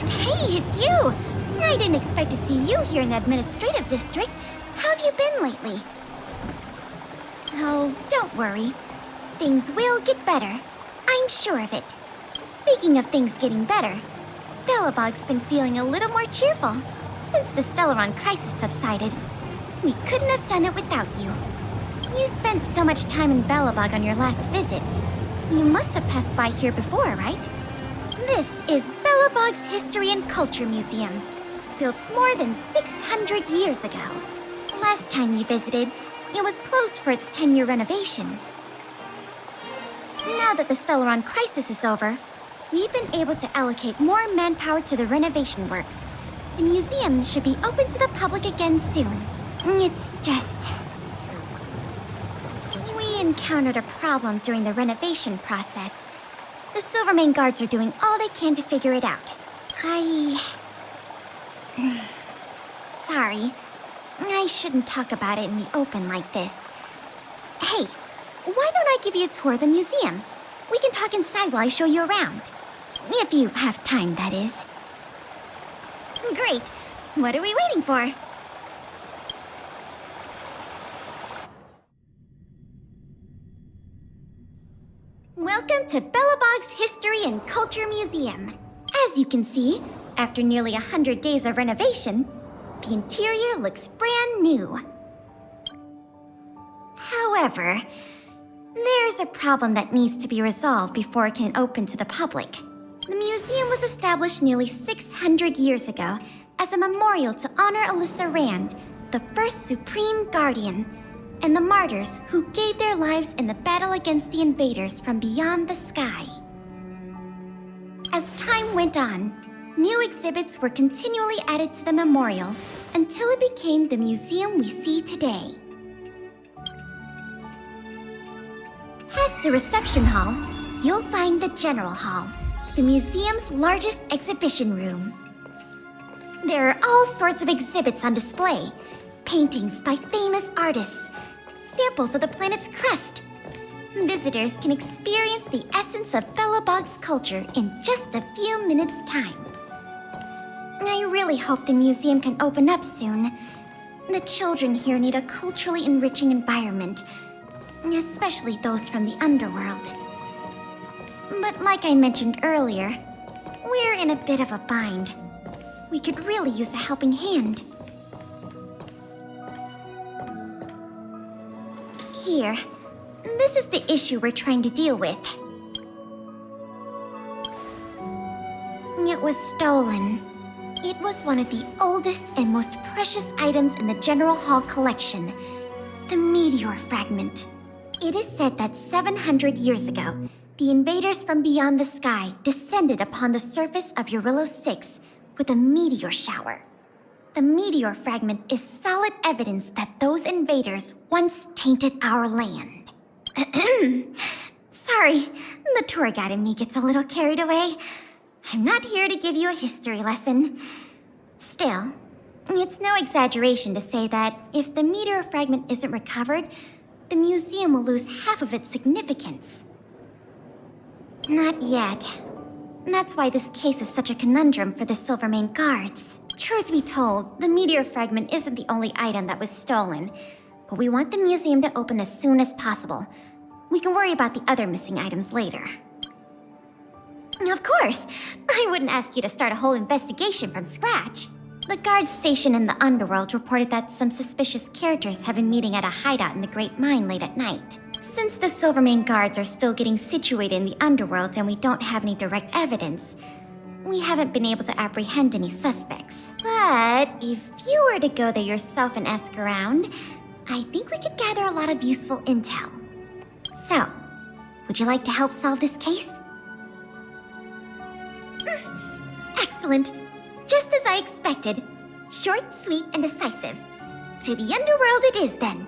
Hey, it's you! I didn't expect to see you here in the administrative district. How have you been lately? Oh, don't worry. Things will get better. I'm sure of it. Speaking of things getting better, Belobog's been feeling a little more cheerful since the Stellaron crisis subsided. We couldn't have done it without you. You spent so much time in Belobog on your last visit. You must have passed by here before, right? This is Belobog's History and Culture Museum, built more than 600 years ago. Last time you visited, it was closed for its 10-year renovation. Now that the Stellaron crisis is over, we've been able to allocate more manpower to the renovation works. The museum should be open to the public again soon. It's just... we encountered a problem during the renovation process. The Silvermane guards are doing all they can to figure it out. Sorry. I shouldn't talk about it in the open like this. Hey, why don't I give you a tour of the museum? We can talk inside while I show you around. If you have time, that is. Great. What are we waiting for? Welcome to Belobog's History and Culture Museum. As you can see, after nearly 100 days of renovation, the interior looks brand new. However, there's a problem that needs to be resolved before it can open to the public. The museum was established nearly 600 years ago as a memorial to honor Alyssa Rand, the first Supreme Guardian, and the martyrs who gave their lives in the battle against the invaders from beyond the sky. As time went on, new exhibits were continually added to the memorial until it became the museum we see today. Past the reception hall, you'll find the General Hall, the museum's largest exhibition room. There are all sorts of exhibits on display, paintings by famous artists, samples of the planet's crust. Visitors can experience the essence of Belobog's culture in just a few minutes' time. I really hope the museum can open up soon. The children here need a culturally enriching environment, especially those from the underworld. But like I mentioned earlier, we're in a bit of a bind. We could really use a helping hand. Here, this is the issue we're trying to deal with. It was stolen. It was one of the oldest and most precious items in the General Hall collection, the meteor fragment. It is said that 700 years ago, the invaders from beyond the sky descended upon the surface of Eurillo 6 with a meteor shower. The meteor fragment is solid evidence that those invaders once tainted our land. Sorry, the tour guide in me gets a little carried away. I'm not here to give you a history lesson. Still, it's no exaggeration to say that if the meteor fragment isn't recovered, the museum will lose half of its significance. Not yet. That's why this case is such a conundrum for the Silvermane guards. Truth be told, the meteor fragment isn't the only item that was stolen, but we want the museum to open as soon as possible. We can worry about the other missing items later. Of course! I wouldn't ask you to start a whole investigation from scratch. The guards stationed in the underworld reported that some suspicious characters have been meeting at a hideout in the Great Mine late at night. Since the Silvermane guards are still getting situated in the underworld and we don't have any direct evidence, we haven't been able to apprehend any suspects. But if you were to go there yourself and ask around, I think we could gather a lot of useful intel. So, would you like to help solve this case? Excellent. Just as I expected. Short, sweet, and decisive. To the underworld it is, then.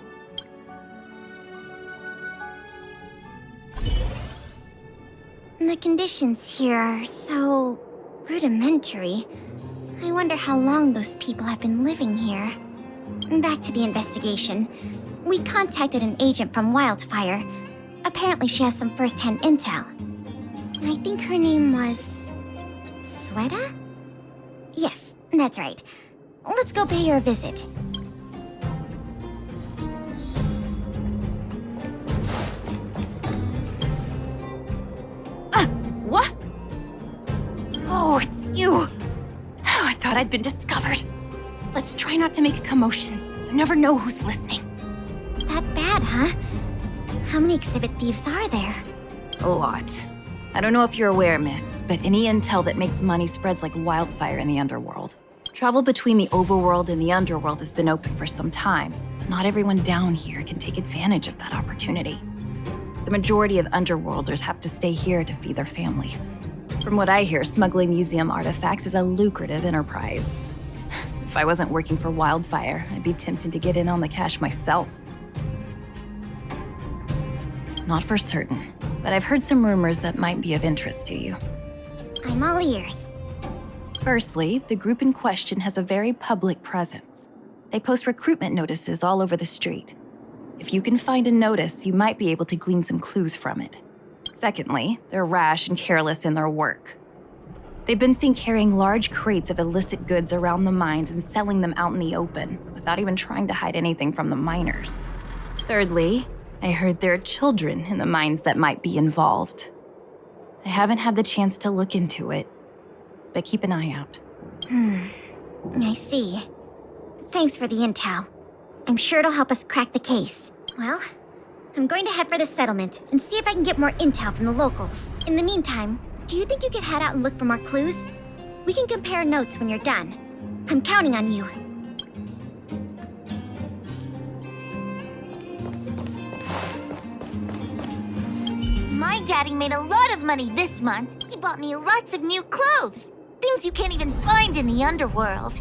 The conditions here are so rudimentary. I wonder how long those people have been living here. Back to the investigation. We contacted an agent from Wildfire. Apparently she has some first-hand intel. I think her name was... Sweta? Yes, that's right. Let's go pay her a visit. What? Oh, it's you! Oh, I thought I'd been discovered. Let's try not to make a commotion. You never know who's listening. That bad, huh? How many exhibit thieves are there? A lot. I don't know if you're aware, miss, but any intel that makes money spreads like wildfire in the underworld. Travel between the overworld and the underworld has been open for some time, but not everyone down here can take advantage of that opportunity. The majority of underworlders have to stay here to feed their families. From what I hear, smuggling museum artifacts is a lucrative enterprise. If I wasn't working for Wildfire, I'd be tempted to get in on the cash myself. Not for certain, but I've heard some rumors that might be of interest to you. I'm all ears. Firstly, the group in question has a very public presence. They post recruitment notices all over the street. If you can find a notice, you might be able to glean some clues from it. Secondly, they're rash and careless in their work. They've been seen carrying large crates of illicit goods around the mines and selling them out in the open, without even trying to hide anything from the miners. Thirdly, I heard there are children in the mines that might be involved. I haven't had the chance to look into it, but keep an eye out. I see. Thanks for the intel. I'm sure it'll help us crack the case. Well, I'm going to head for the settlement and see if I can get more intel from the locals. In the meantime, do you think you could head out and look for more clues? We can compare notes when you're done. I'm counting on you. My daddy made a lot of money this month. He bought me lots of new clothes. Things you can't even find in the underworld.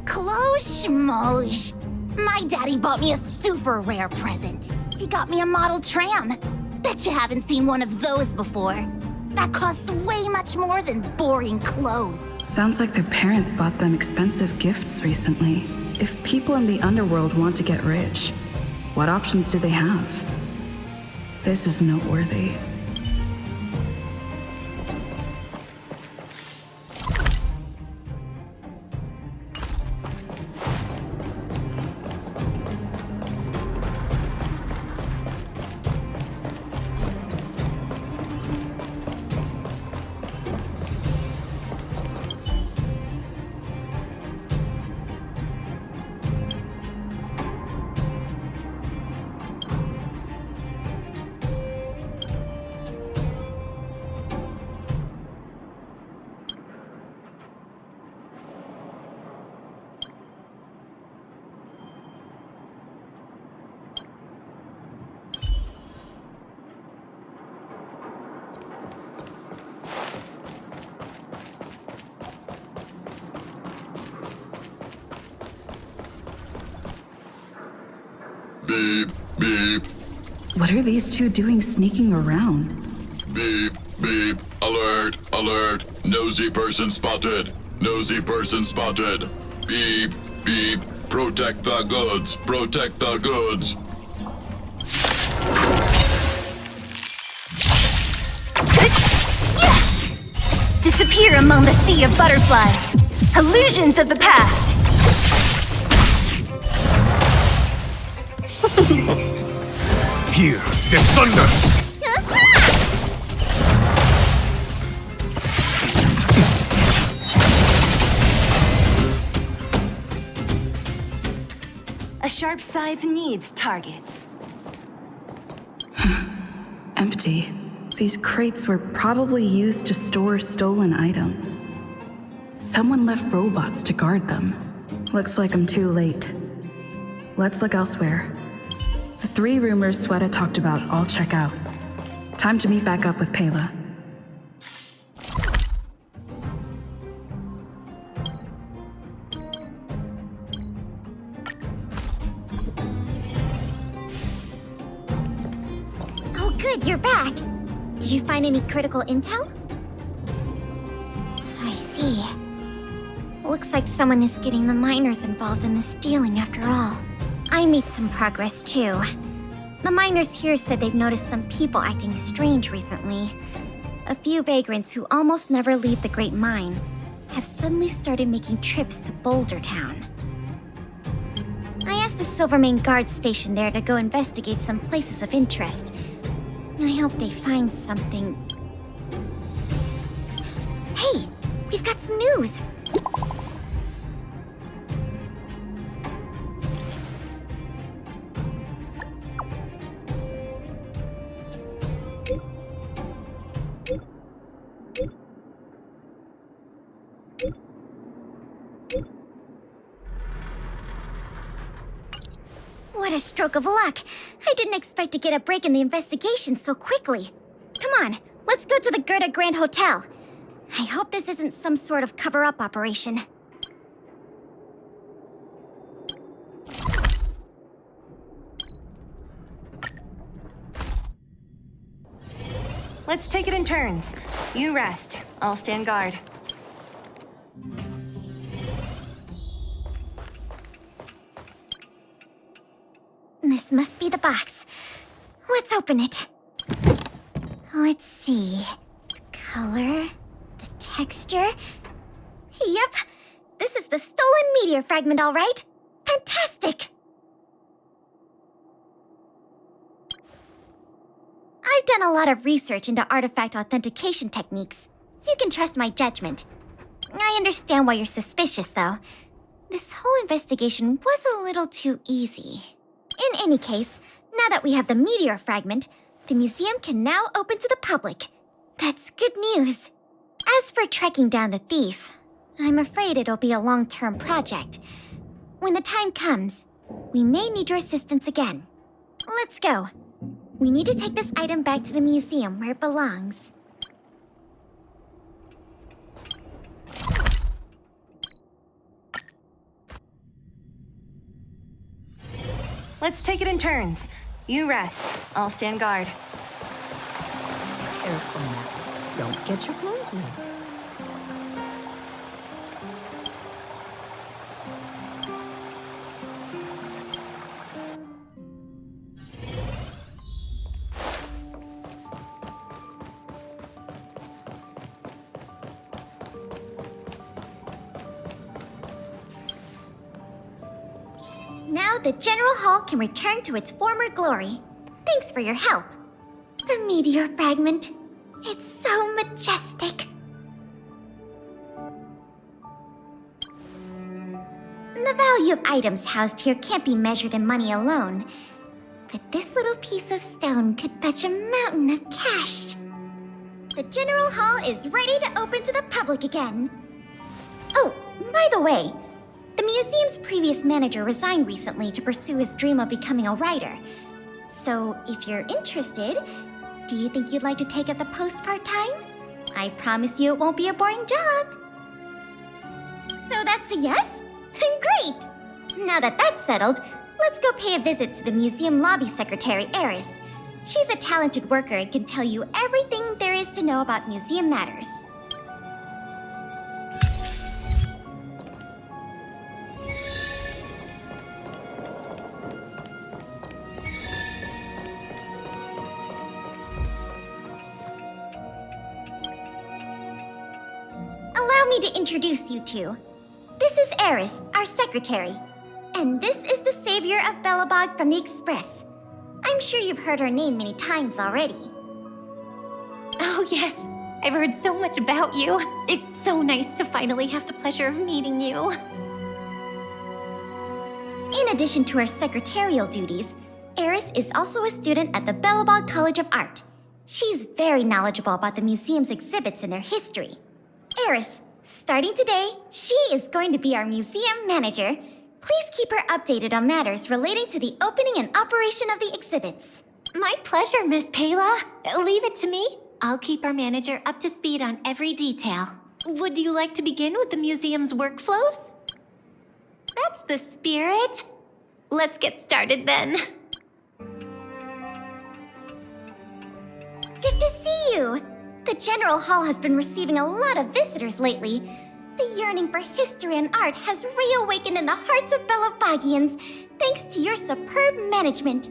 Clothes schmosh. My daddy bought me a super rare present. He got me a model tram. Bet you haven't seen one of those before. That costs way much more than boring clothes. Sounds like their parents bought them expensive gifts recently. If people in the underworld want to get rich, what options do they have? This is noteworthy. Beep, beep. What are these two doing sneaking around? Beep, beep. Alert, alert. Nosy person spotted. Nosy person spotted. Beep, beep. Protect the goods. Protect the goods. Disappear among the sea of butterflies. Illusions of the past. Hear the thunder! A sharp scythe needs targets. Empty. These crates were probably used to store stolen items. Someone left robots to guard them. Looks like I'm too late. Let's look elsewhere. The 3 rumors Sweta talked about all check out. Time to meet back up with Pela. Oh good, you're back. Did you find any critical intel? I see. Looks like someone is getting the miners involved in the stealing after all. I made some progress too. The miners here said they've noticed some people acting strange recently. A few vagrants who almost never leave the Great Mine. have suddenly started making trips to Boulder Town. I asked the Silvermane guard station there to go investigate some places of interest. I hope they find something. Hey, we've got some news! What a stroke of luck! I didn't expect to get a break in the investigation so quickly. Come on, let's go to the Gerda Grand Hotel. I hope this isn't some sort of cover-up operation. Let's take it in turns. You rest. I'll stand guard. This must be the box. Let's open it. Let's see. Color, the texture. Yep, this is the stolen meteor fragment, all right. Fantastic! I've done a lot of research into artifact authentication techniques. You can trust my judgment. I understand why you're suspicious, though. This whole investigation was a little too easy. In any case, now that we have the meteor fragment, the museum can now open to the public. That's good news. As for tracking down the thief, I'm afraid it'll be a long-term project. When the time comes, we may need your assistance again. Let's go. We need to take this item back to the museum where it belongs. Let's take it in turns. You rest. I'll stand guard. Careful now. Don't get your clothes wet. Now the General Hall can return to its former glory. Thanks for your help. The meteor fragment. It's so majestic. The value of items housed here can't be measured in money alone. But this little piece of stone could fetch a mountain of cash. The General Hall is ready to open to the public again. Oh, by the way, the museum's previous manager resigned recently to pursue his dream of becoming a writer. So, if you're interested, do you think you'd like to take up the post part-time? I promise you it won't be a boring job. So that's a yes? Great! Now that that's settled, let's go pay a visit to the museum lobby secretary, Eris. She's a talented worker and can tell you everything there is to know about museum matters. Allow me to introduce you two. This is Eris, our secretary. And this is the savior of Belobog from the Express. I'm sure you've heard her name many times already. Oh, yes. I've heard so much about you. It's so nice to finally have the pleasure of meeting you. In addition to her secretarial duties, Eris is also a student at the Belobog College of Art. She's very knowledgeable about the museum's exhibits and their history. Eris, starting today, she is going to be our museum manager. Please keep her updated on matters relating to the opening and operation of the exhibits. My pleasure, Miss Pela. Leave it to me. I'll keep our manager up to speed on every detail. Would you like to begin with the museum's workflows? That's the spirit. Let's get started then. Good to see you! The General Hall has been receiving a lot of visitors lately. The yearning for history and art has reawakened in the hearts of Belobogians, thanks to your superb management.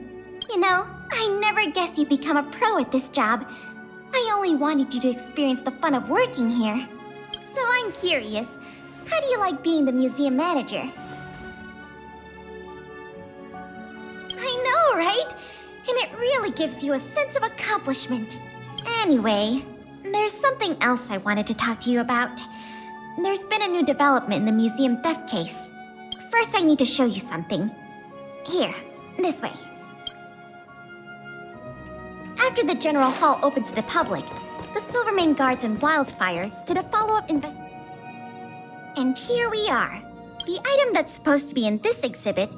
You know, I never guessed you'd become a pro at this job. I only wanted you to experience the fun of working here. So I'm curious. How do you like being the museum manager? I know, right? And it really gives you a sense of accomplishment. Anyway, there's something else I wanted to talk to you about. There's been a new development in the museum theft case. First, I need to show you something. Here, this way. After the General Hall opened to the public, the Silvermane Guards and Wildfire did a follow-up investigation. And here we are. The item that's supposed to be in this exhibit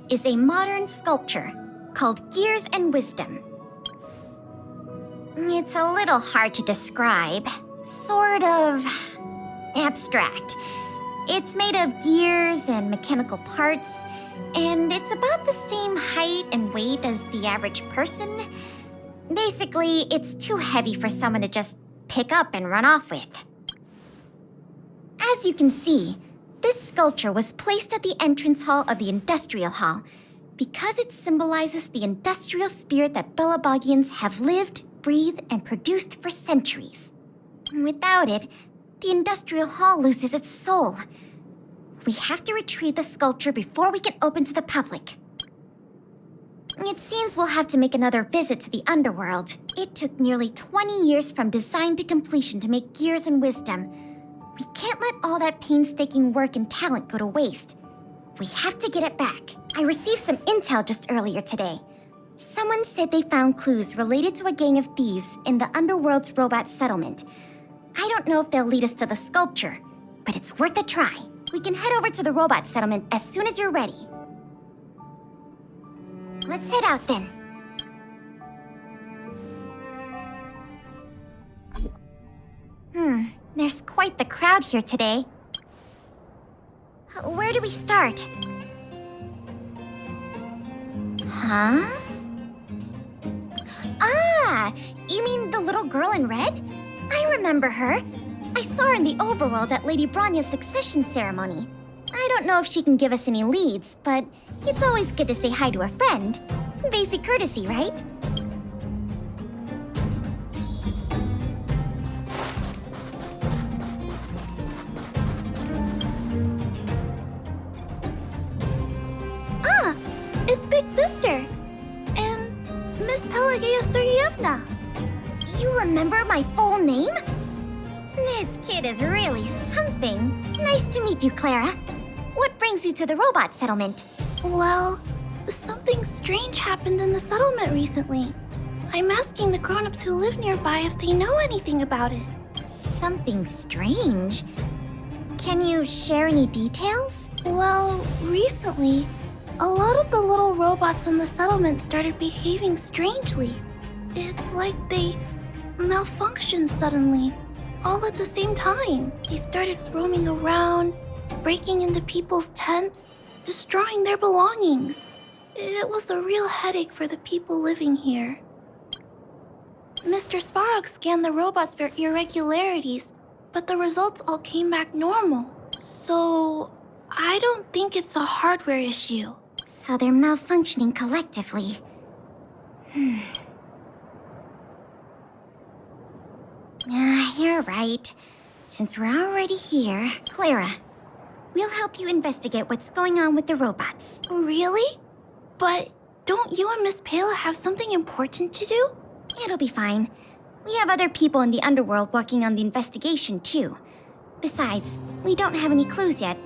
is a modern sculpture called Gears and Wisdom. It's a little hard to describe. Sort of abstract. It's made of gears and mechanical parts, and it's about the same height and weight as the average person. Basically, it's too heavy for someone to just pick up and run off with. As you can see, this sculpture was placed at the entrance hall of the Industrial Hall because it symbolizes the industrial spirit that Belabogians have lived, breathed, and produced for centuries. Without it, the Industrial Hall loses its soul. We have to retrieve the sculpture before we can open to the public. It seems we'll have to make another visit to the underworld. It took nearly 20 years from design to completion to make Gears and Wisdom. We can't let all that painstaking work and talent go to waste. We have to get it back. I received some intel just earlier today. Someone said they found clues related to a gang of thieves in the underworld's robot settlement. I don't know if they'll lead us to the sculpture, but it's worth a try. We can head over to the robot settlement as soon as you're ready. Let's head out then. There's quite the crowd here today. Where do we start? Huh? Ah! You mean the little girl in red? I remember her. I saw her in the overworld at Lady Branya's succession ceremony. I don't know if she can give us any leads, but it's always good to say hi to a friend. Basic courtesy, right? Ah! It's Big Sister! And Miss Pela Sergeyevna! You remember my full name? This kid is really something. Nice to meet you, Clara. What brings you to the robot settlement? Well, something strange happened in the settlement recently. I'm asking the grown-ups who live nearby if they know anything about it. Something strange? Can you share any details? Well, recently, a lot of the little robots in the settlement started behaving strangely. It's like they malfunctioned suddenly, all at the same time. They started roaming around, breaking into people's tents, destroying their belongings. It was a real headache for the people living here. Mr. Svarog scanned the robots for irregularities, but the results all came back normal. So, I don't think it's a hardware issue. So they're malfunctioning collectively. You're right. Since we're already here, Clara, we'll help you investigate what's going on with the robots. Really? But don't you and Miss Pela have something important to do? It'll be fine. We have other people in the underworld working on the investigation, too. Besides, we don't have any clues yet,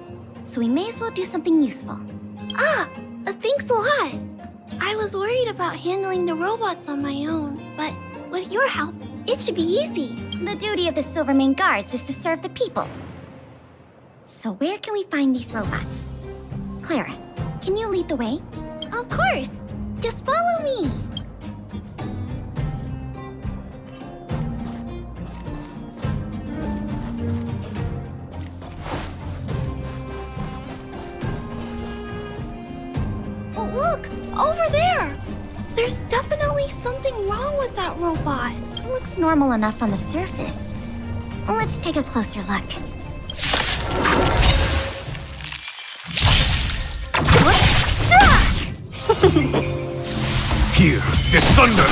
so we may as well do something useful. Thanks a lot. I was worried about handling the robots on my own, but with your help, it should be easy. The duty of the Silvermane Guards is to serve the people. So where can we find these robots? Clara, can you lead the way? Of course. Just follow me. Oh, look! Over there! There's definitely something wrong with that robot. It looks normal enough on the surface. Let's take a closer look. Hear the thunder!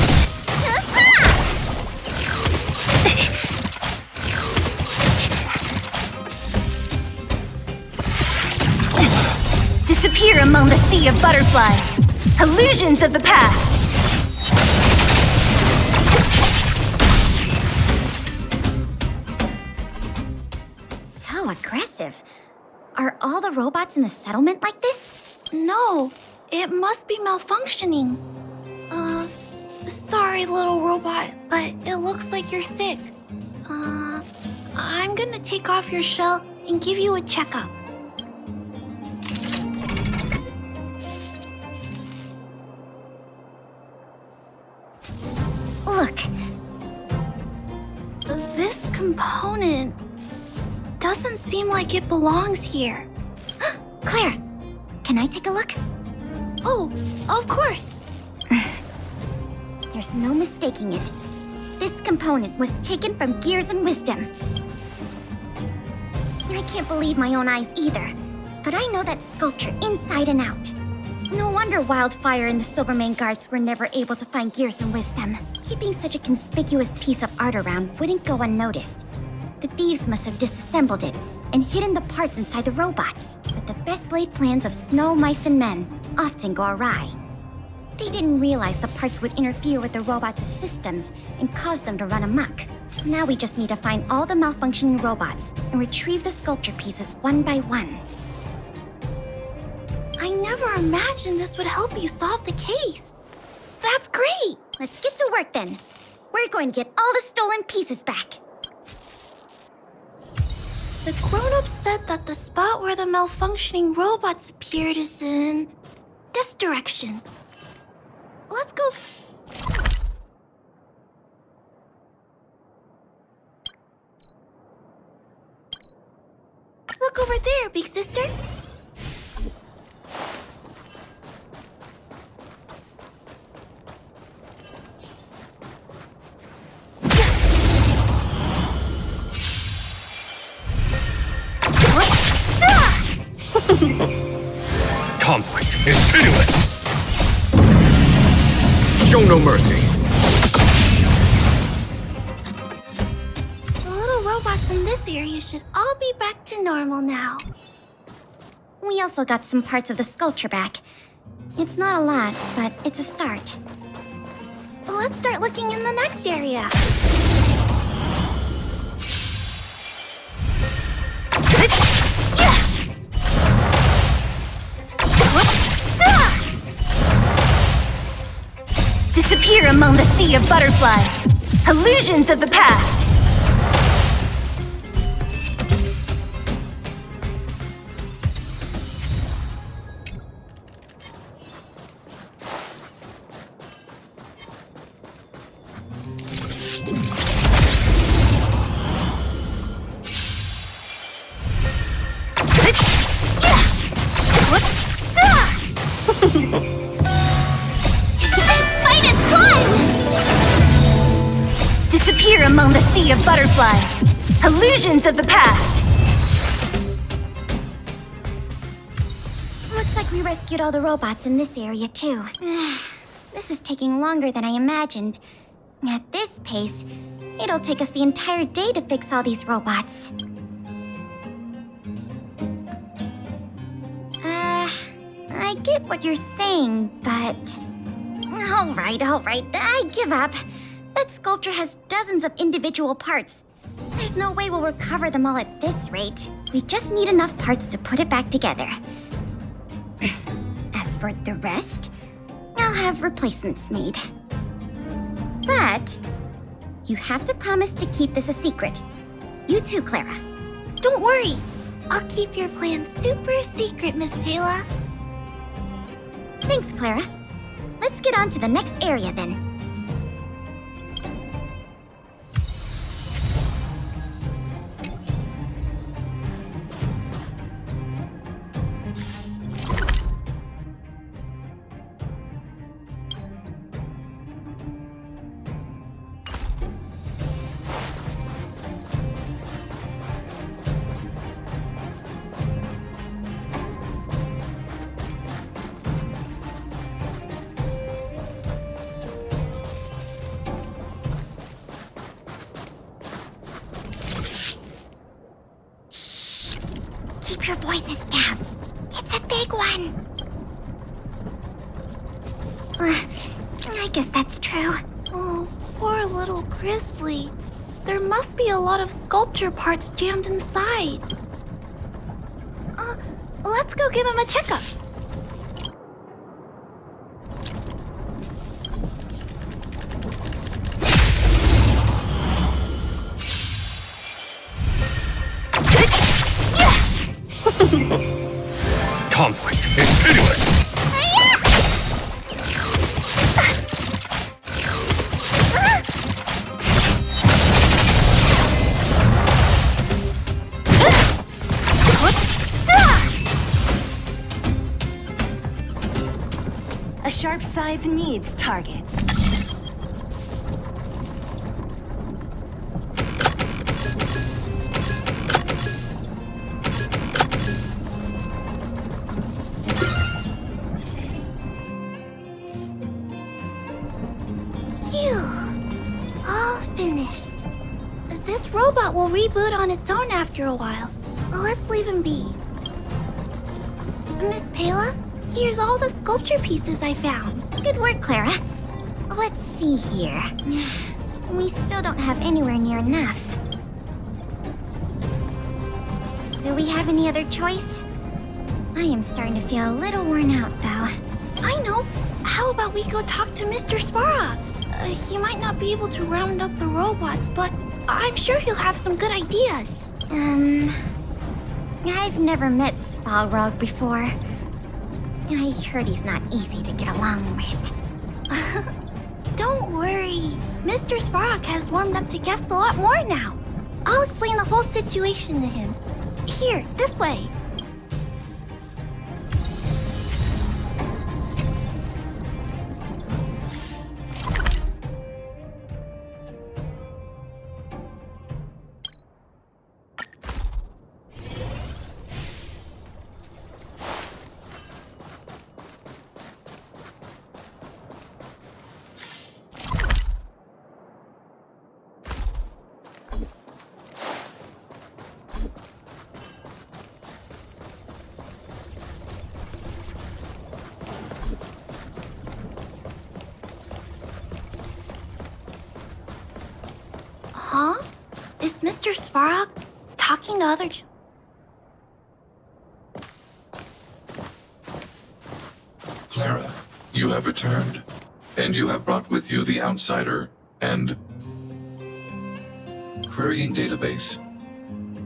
Disappear among the sea of butterflies. Illusions of the past. So aggressive. Are all the robots in the settlement like this? No, it must be malfunctioning. Sorry, little robot, but it looks like you're sick. I'm gonna take off your shell and give you a checkup. Look, This component doesn't seem like it belongs here. Claire, can I take a look? Oh, of course. There's no mistaking it. This component was taken from Gears and Wisdom. I can't believe my own eyes either, but I know that sculpture inside and out. No wonder Wildfire and the Silvermane guards were never able to find Gears and Wisdom. Keeping such a conspicuous piece of art around wouldn't go unnoticed. The thieves must have disassembled it and hidden the parts inside the robots. But the best laid plans of snow, mice, and men often go awry. They didn't realize the parts would interfere with the robots' systems and cause them to run amok. Now we just need to find all the malfunctioning robots and retrieve the sculpture pieces one by one. I never imagined this would help you solve the case. That's great. Let's get to work then. We're going to get all the stolen pieces back. The grown-ups said that the spot where the malfunctioning robots appeared is in this direction. Let's go. Look over there, big sister. Conflict is pitiless! Show no mercy! The little robots in this area should all be back to normal now. We also got some parts of the sculpture back. It's not a lot, but it's a start. Let's start looking in the next area. Disappear among the sea of butterflies. Illusions of the past. Disappear among the sea of butterflies. Illusions of the past. Looks like we rescued all the robots in this area too. This is taking longer than I imagined. At this pace, it'll take us the entire day to fix all these robots. I get what you're saying, but... All right, I give up. That sculpture has dozens of individual parts. There's no way we'll recover them all at this rate. We just need enough parts to put it back together. As for the rest, I'll have replacements made. But you have to promise to keep this a secret. You too, Clara. Don't worry. I'll keep your plan super secret, Miss Pela. Thanks, Clara. Let's get on to the next area then. Keep your voices down. It's a big one. I guess that's true. Oh, poor little Grizzly. There must be a lot of sculpture parts jammed inside. Let's go give him a checkup. Conflict is pitiless! A sharp scythe needs targets. Phew. All finished. This robot will reboot on its own after a while. Let's leave him be. Miss Pela, here's all the sculpture pieces I found. Good work, Clara. Let's see here. We still don't have anywhere near enough. Do we have any other choice? I am starting to feel a little worn out, though. I know. How about we go talk to Mr. Svarog? He might not be able to round up the robots, but I'm sure he'll have some good ideas. I've never met Svarog before. I heard he's not easy to get along with. Don't worry. Mr. Svarog has warmed up to guests a lot more now. I'll explain the whole situation to him. Here, this way. Huh? Is Mr. Svarog talking to other... Clara, you have returned, and you have brought with you the outsider and... Querying database.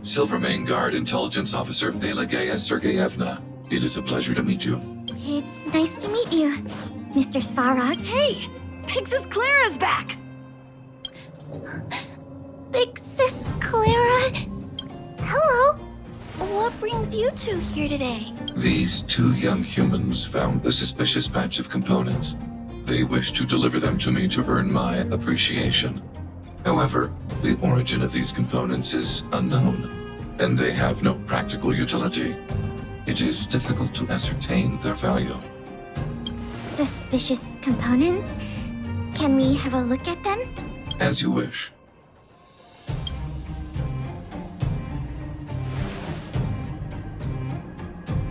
Silvermane Guard Intelligence Officer Pela Sergeyevna. It is a pleasure to meet you. It's nice to meet you, Mr. Svarog. Hey! Big Sis Clara's back! Big Sis Clara? Hello. What brings you two here today? These two young humans found a suspicious batch of components. They wish to deliver them to me to earn my appreciation. However, the origin of these components is unknown, and they have no practical utility. It is difficult to ascertain their value. Suspicious components? Can we have a look at them? As you wish.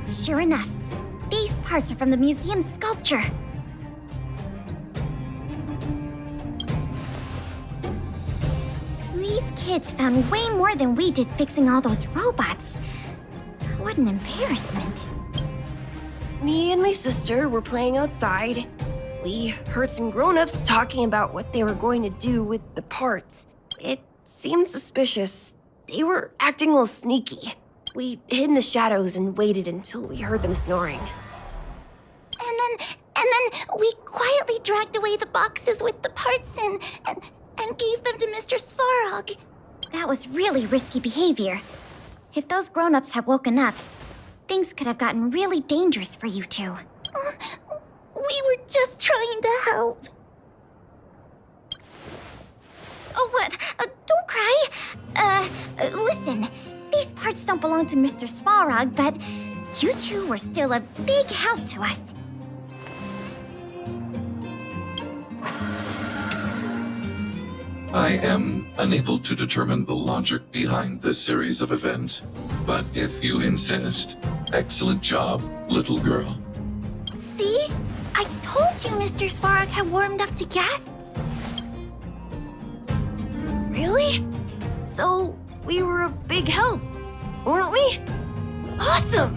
Sure enough, these parts are from the museum's sculpture. These kids found way more than we did fixing all those robots. What an embarrassment. Me and my sister were playing outside. We heard some grown-ups talking about what they were going to do with the parts. It seemed suspicious. They were acting a little sneaky. We hid in the shadows and waited until we heard them snoring. And then we quietly dragged away the boxes with the parts in and gave them to Mr. Svarog. That was really risky behavior. If those grown-ups had woken up, things could have gotten really dangerous for you two. We were just trying to help. Oh, what? Don't cry. Listen. These parts don't belong to Mr. Svarog, but you two were still a big help to us. I am unable to determine the logic behind this series of events, but if you insist, excellent job, little girl. See? I told you Mr. Svarog had warmed up to guests. Really? So, we were a big help, weren't we? Awesome!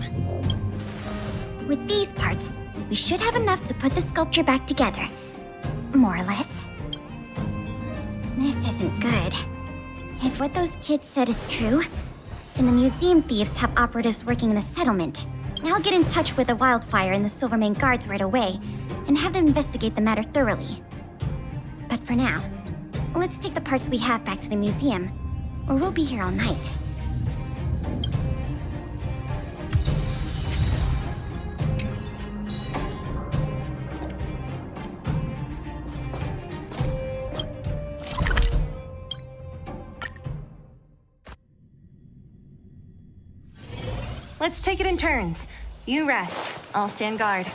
With these parts, we should have enough to put the sculpture back together. More or less. This isn't good. If what those kids said is true, then the museum thieves have operatives working in the settlement. I'll get in touch with the Wildfire and the Silvermane guards right away, and have them investigate the matter thoroughly. But for now, let's take the parts we have back to the museum, or we'll be here all night. Let's take it in turns. You rest. I'll stand guard.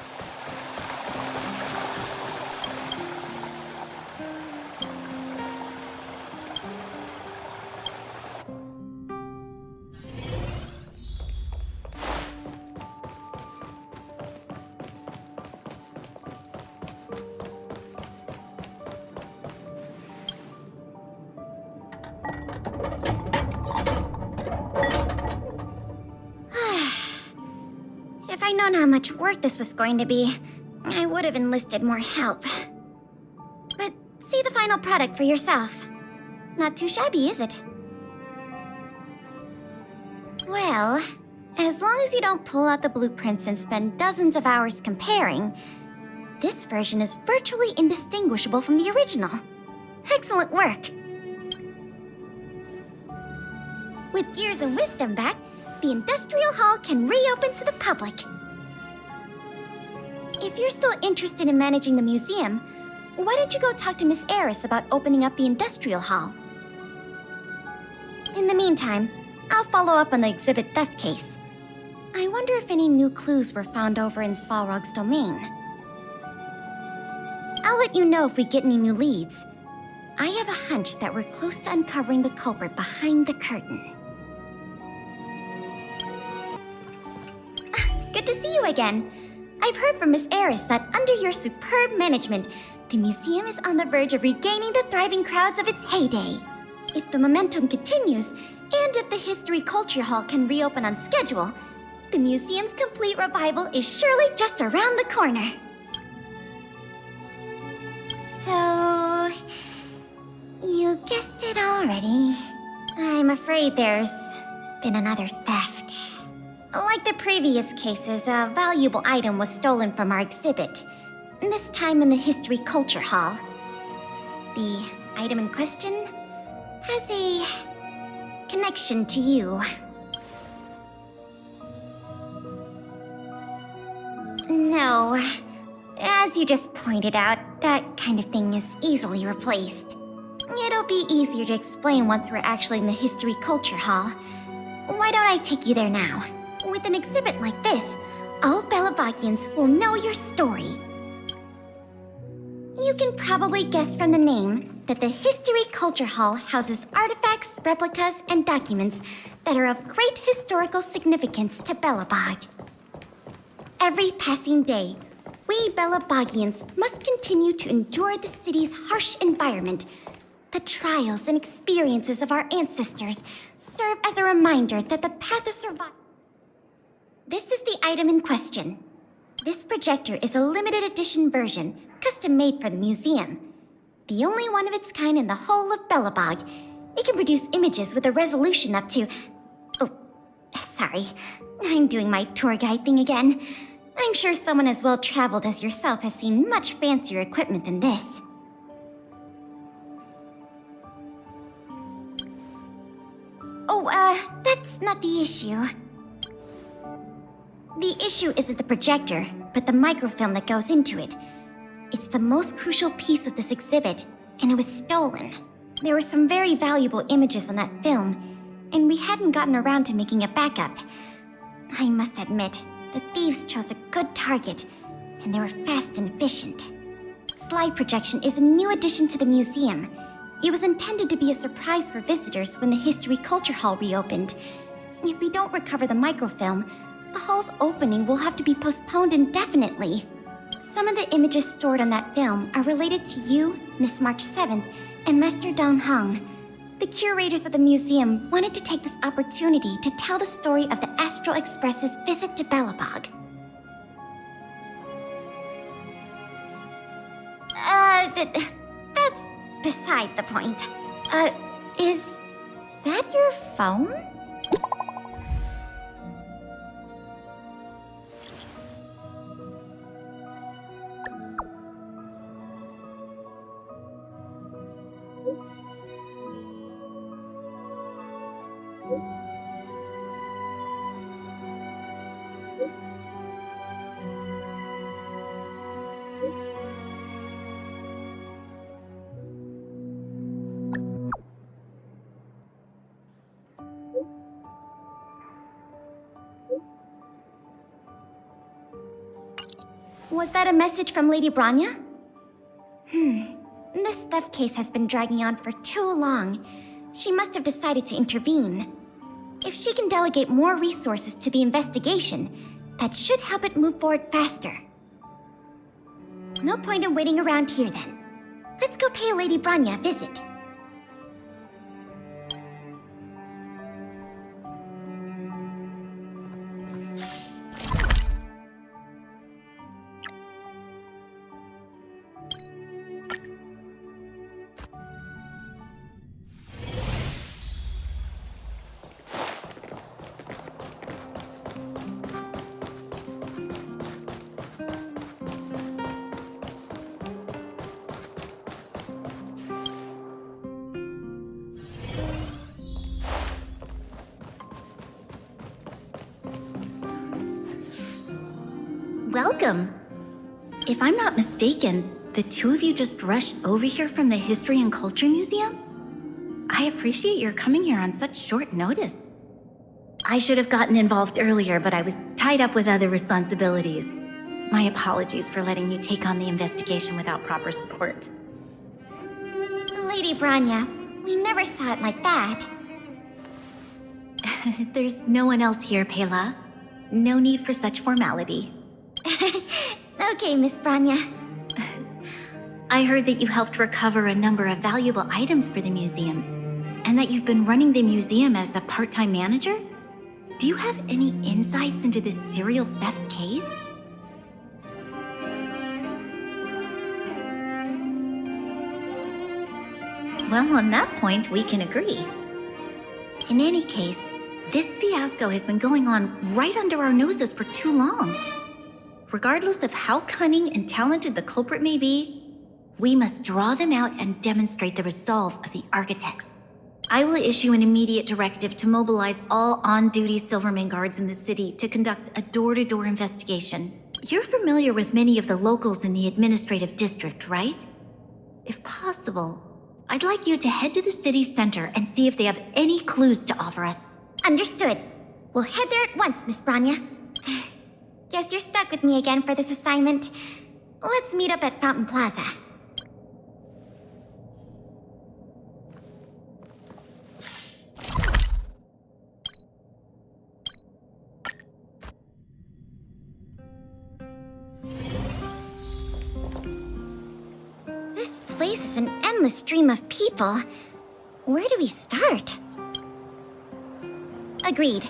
If I'd known how much work this was going to be, I would have enlisted more help. But see the final product for yourself. Not too shabby, is it? Well, as long as you don't pull out the blueprints and spend dozens of hours comparing, this version is virtually indistinguishable from the original. Excellent work! With Gears and Wisdom back, the Industrial Hall can reopen to the public. If you're still interested in managing the museum, why don't you go talk to Miss Eris about opening up the Industrial Hall? In the meantime, I'll follow up on the exhibit theft case. I wonder if any new clues were found over in Svarog's domain. I'll let you know if we get any new leads. I have a hunch that we're close to uncovering the culprit behind the curtain. Good to see you again. I've heard from Miss Eris that under your superb management, the museum is on the verge of regaining the thriving crowds of its heyday. If the momentum continues, and if the History Culture Hall can reopen on schedule, the museum's complete revival is surely just around the corner. So, you guessed it already. I'm afraid there's been another theft. Like the previous cases, a valuable item was stolen from our exhibit, this time in the History Culture Hall. The item in question has a connection to you. No, as you just pointed out, that kind of thing is easily replaced. It'll be easier to explain once we're actually in the History Culture Hall. Why don't I take you there now? With an exhibit like this, all Belabagians will know your story. You can probably guess from the name that the History Culture Hall houses artifacts, replicas, and documents that are of great historical significance to Belobog. Every passing day, we Belabagians must continue to endure the city's harsh environment. The trials and experiences of our ancestors serve as a reminder that the path of survival. This is the item in question. This projector is a limited edition version, custom made for the museum. The only one of its kind in the whole of Belobog. It can produce images with a resolution up to... Oh, sorry. I'm doing my tour guide thing again. I'm sure someone as well-traveled as yourself has seen much fancier equipment than this. Oh, that's not the issue. The issue isn't the projector, but the microfilm that goes into it. It's the most crucial piece of this exhibit, and it was stolen. There were some very valuable images on that film, and we hadn't gotten around to making a backup. I must admit, the thieves chose a good target, and they were fast and efficient. Slide projection is a new addition to the museum. It was intended to be a surprise for visitors when the History Culture Hall reopened. If we don't recover the microfilm, the hall's opening will have to be postponed indefinitely. Some of the images stored on that film are related to you, Miss March 7th, and Master Dong Hong. The curators of the museum wanted to take this opportunity to tell the story of the Astral Express's visit to Belobog. That's beside the point. Is that your phone? Was that a message from Lady Branya? This theft case has been dragging on for too long. She must have decided to intervene. If she can delegate more resources to the investigation, that should help it move forward faster. No point in waiting around here then. Let's go pay Lady Branya a visit. Welcome. If I'm not mistaken, the two of you just rushed over here from the History and Culture Museum? I appreciate your coming here on such short notice. I should have gotten involved earlier, but I was tied up with other responsibilities. My apologies for letting you take on the investigation without proper support. Lady Branya, we never saw it like that. There's no one else here, Pela. No need for such formality. Okay, Miss Branya. I heard that you helped recover a number of valuable items for the museum, and that you've been running the museum as a part-time manager? Do you have any insights into this serial theft case? Well, on that point, we can agree. In any case, this fiasco has been going on right under our noses for too long. Regardless of how cunning and talented the culprit may be, we must draw them out and demonstrate the resolve of the architects. I will issue an immediate directive to mobilize all on-duty Silverman guards in the city to conduct a door-to-door investigation. You're familiar with many of the locals in the administrative district, right? If possible, I'd like you to head to the city center and see if they have any clues to offer us. Understood. We'll head there at once, Miss Branya. Guess you're stuck with me again for this assignment. Let's meet up at Fountain Plaza. This place is an endless stream of people. Where do we start? Agreed.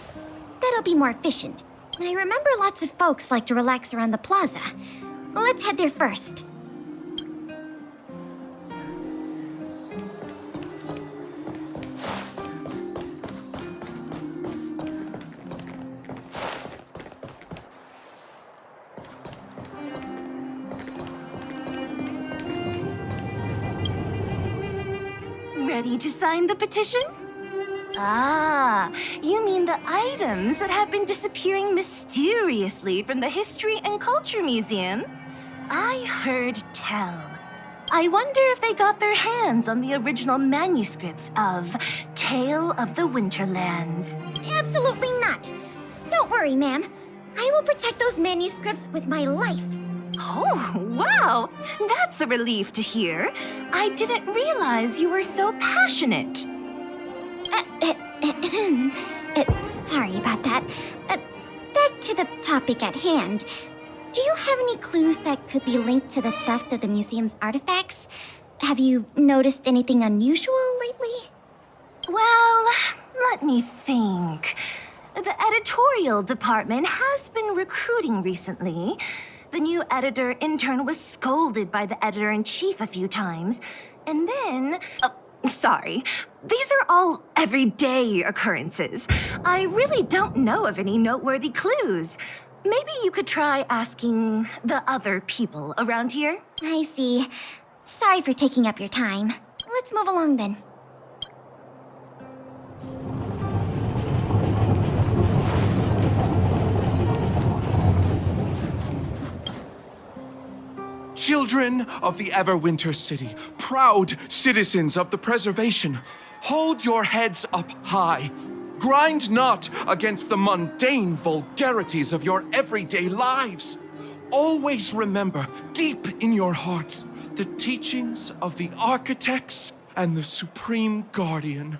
That'll be more efficient. I remember lots of folks like to relax around the plaza. Let's head there first. Ready to sign the petition? Ah, you mean the items that have been disappearing mysteriously from the History and Culture Museum? I heard tell. I wonder if they got their hands on the original manuscripts of Tale of the Winterlands. Absolutely not. Don't worry, ma'am. I will protect those manuscripts with my life. Oh, wow! That's a relief to hear. I didn't realize you were so passionate. Sorry about that. Back to the topic at hand. Do you have any clues that could be linked to the theft of the museum's artifacts? Have you noticed anything unusual lately? Well, let me think. The editorial department has been recruiting recently. The new editor-intern was scolded by the editor-in-chief a few times. And then... sorry. These are all everyday occurrences. I really don't know of any noteworthy clues. Maybe you could try asking the other people around here? I see. Sorry for taking up your time. Let's move along then. Children of the Everwinter city, proud citizens of the preservation, hold your heads up high. Grind not against the mundane vulgarities of your everyday lives. Always remember, deep in your hearts, the teachings of the architects and the Supreme Guardian.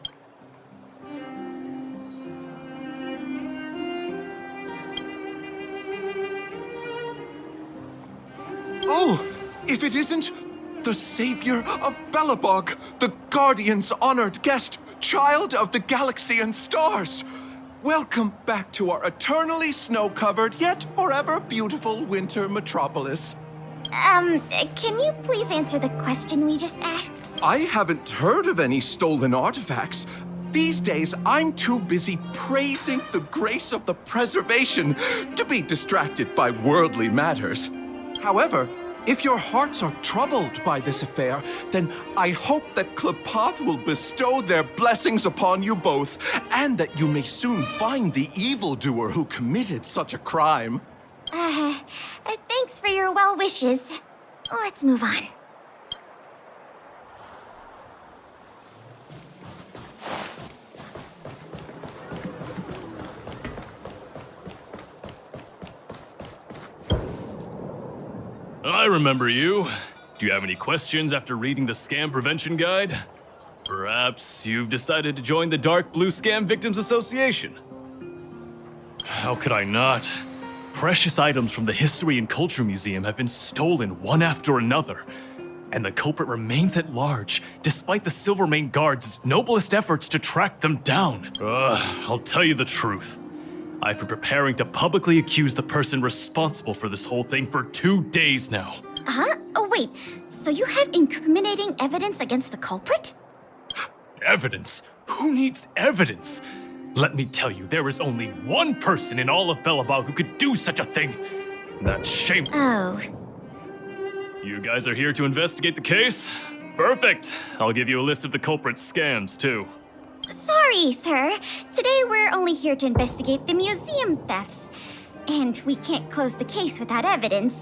Oh, if it isn't the savior of Belobog, the Guardian's honored guest, child of the galaxy and stars. Welcome back to our eternally snow-covered yet forever beautiful winter metropolis. Can you please answer the question we just asked? I haven't heard of any stolen artifacts. These days, I'm too busy praising the grace of the preservation to be distracted by worldly matters. However, if your hearts are troubled by this affair, then I hope that Klepoth will bestow their blessings upon you both, and that you may soon find the evildoer who committed such a crime. Thanks for your well wishes. Let's move on. I remember you. Do you have any questions after reading the Scam Prevention Guide? Perhaps you've decided to join the Dark Blue Scam Victims Association? How could I not? Precious items from the History and Culture Museum have been stolen one after another, and the culprit remains at large, despite the Silvermane Guard's noblest efforts to track them down. I'll tell you the truth. I've been preparing to publicly accuse the person responsible for this whole thing for 2 days now. Huh? Oh, wait. So you have incriminating evidence against the culprit? Evidence? Who needs evidence? Let me tell you, there is only one person in all of Belobog who could do such a thing. That's shameful. Oh. You guys are here to investigate the case? Perfect. I'll give you a list of the culprit's scams, too. Sorry, sir. Today we're only here to investigate the museum thefts. And we can't close the case without evidence.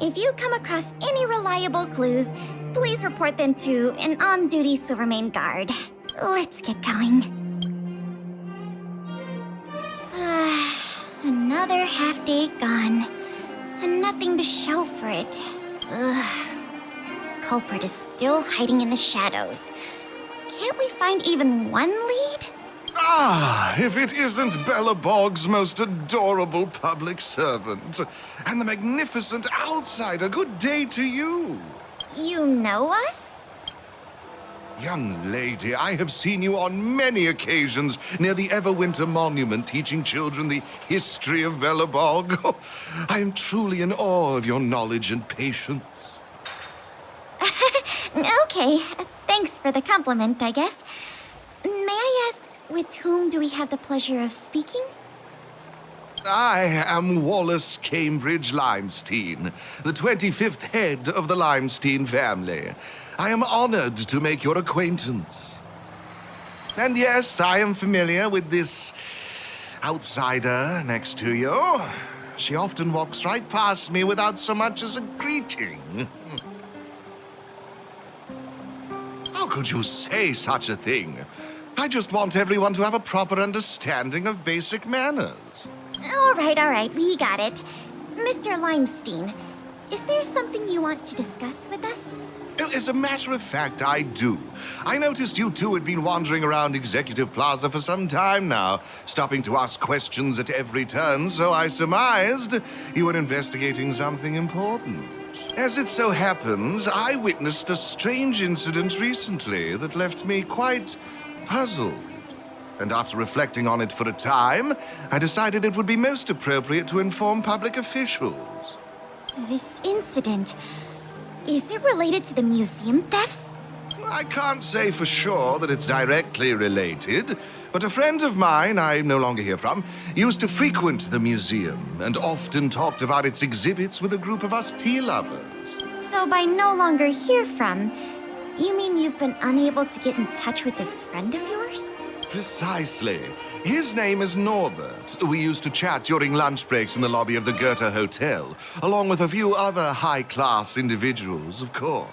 If you come across any reliable clues, please report them to an on-duty Silvermane Guard. Let's get going. Another half-day gone. And nothing to show for it. Ugh. The culprit is still hiding in the shadows. Can't we find even one lead? Ah, if it isn't Belobog's most adorable public servant. And the magnificent outsider. Good day to you. You know us? Young lady, I have seen you on many occasions near the Everwinter Monument teaching children the history of Belobog. Oh, I am truly in awe of your knowledge and patience. Okay, thanks for the compliment, I guess. May I ask, with whom do we have the pleasure of speaking? I am Wallace Cambridge Limestein, the 25th head of the Limestein family. I am honored to make your acquaintance. And yes, I am familiar with this outsider next to you. She often walks right past me without so much as a greeting. How could you say such a thing? I just want everyone to have a proper understanding of basic manners. All right, we got it. Mr. Limestein, Is there something you want to discuss with us? As a matter of fact, I do. I noticed you two had been wandering around Executive Plaza for some time now, stopping to ask questions at every turn, so I surmised you were investigating something important. As it so happens, I witnessed a strange incident recently that left me quite puzzled. And after reflecting on it for a time, I decided it would be most appropriate to inform public officials. This incident... is it related to the museum thefts? I can't say for sure that it's directly related, but a friend of mine I no longer hear from used to frequent the museum and often talked about its exhibits with a group of us tea lovers. So by no longer hear from, you mean you've been unable to get in touch with this friend of yours? Precisely. His name is Norbert. We used to chat during lunch breaks in the lobby of the Goethe Hotel, along with a few other high-class individuals, of course.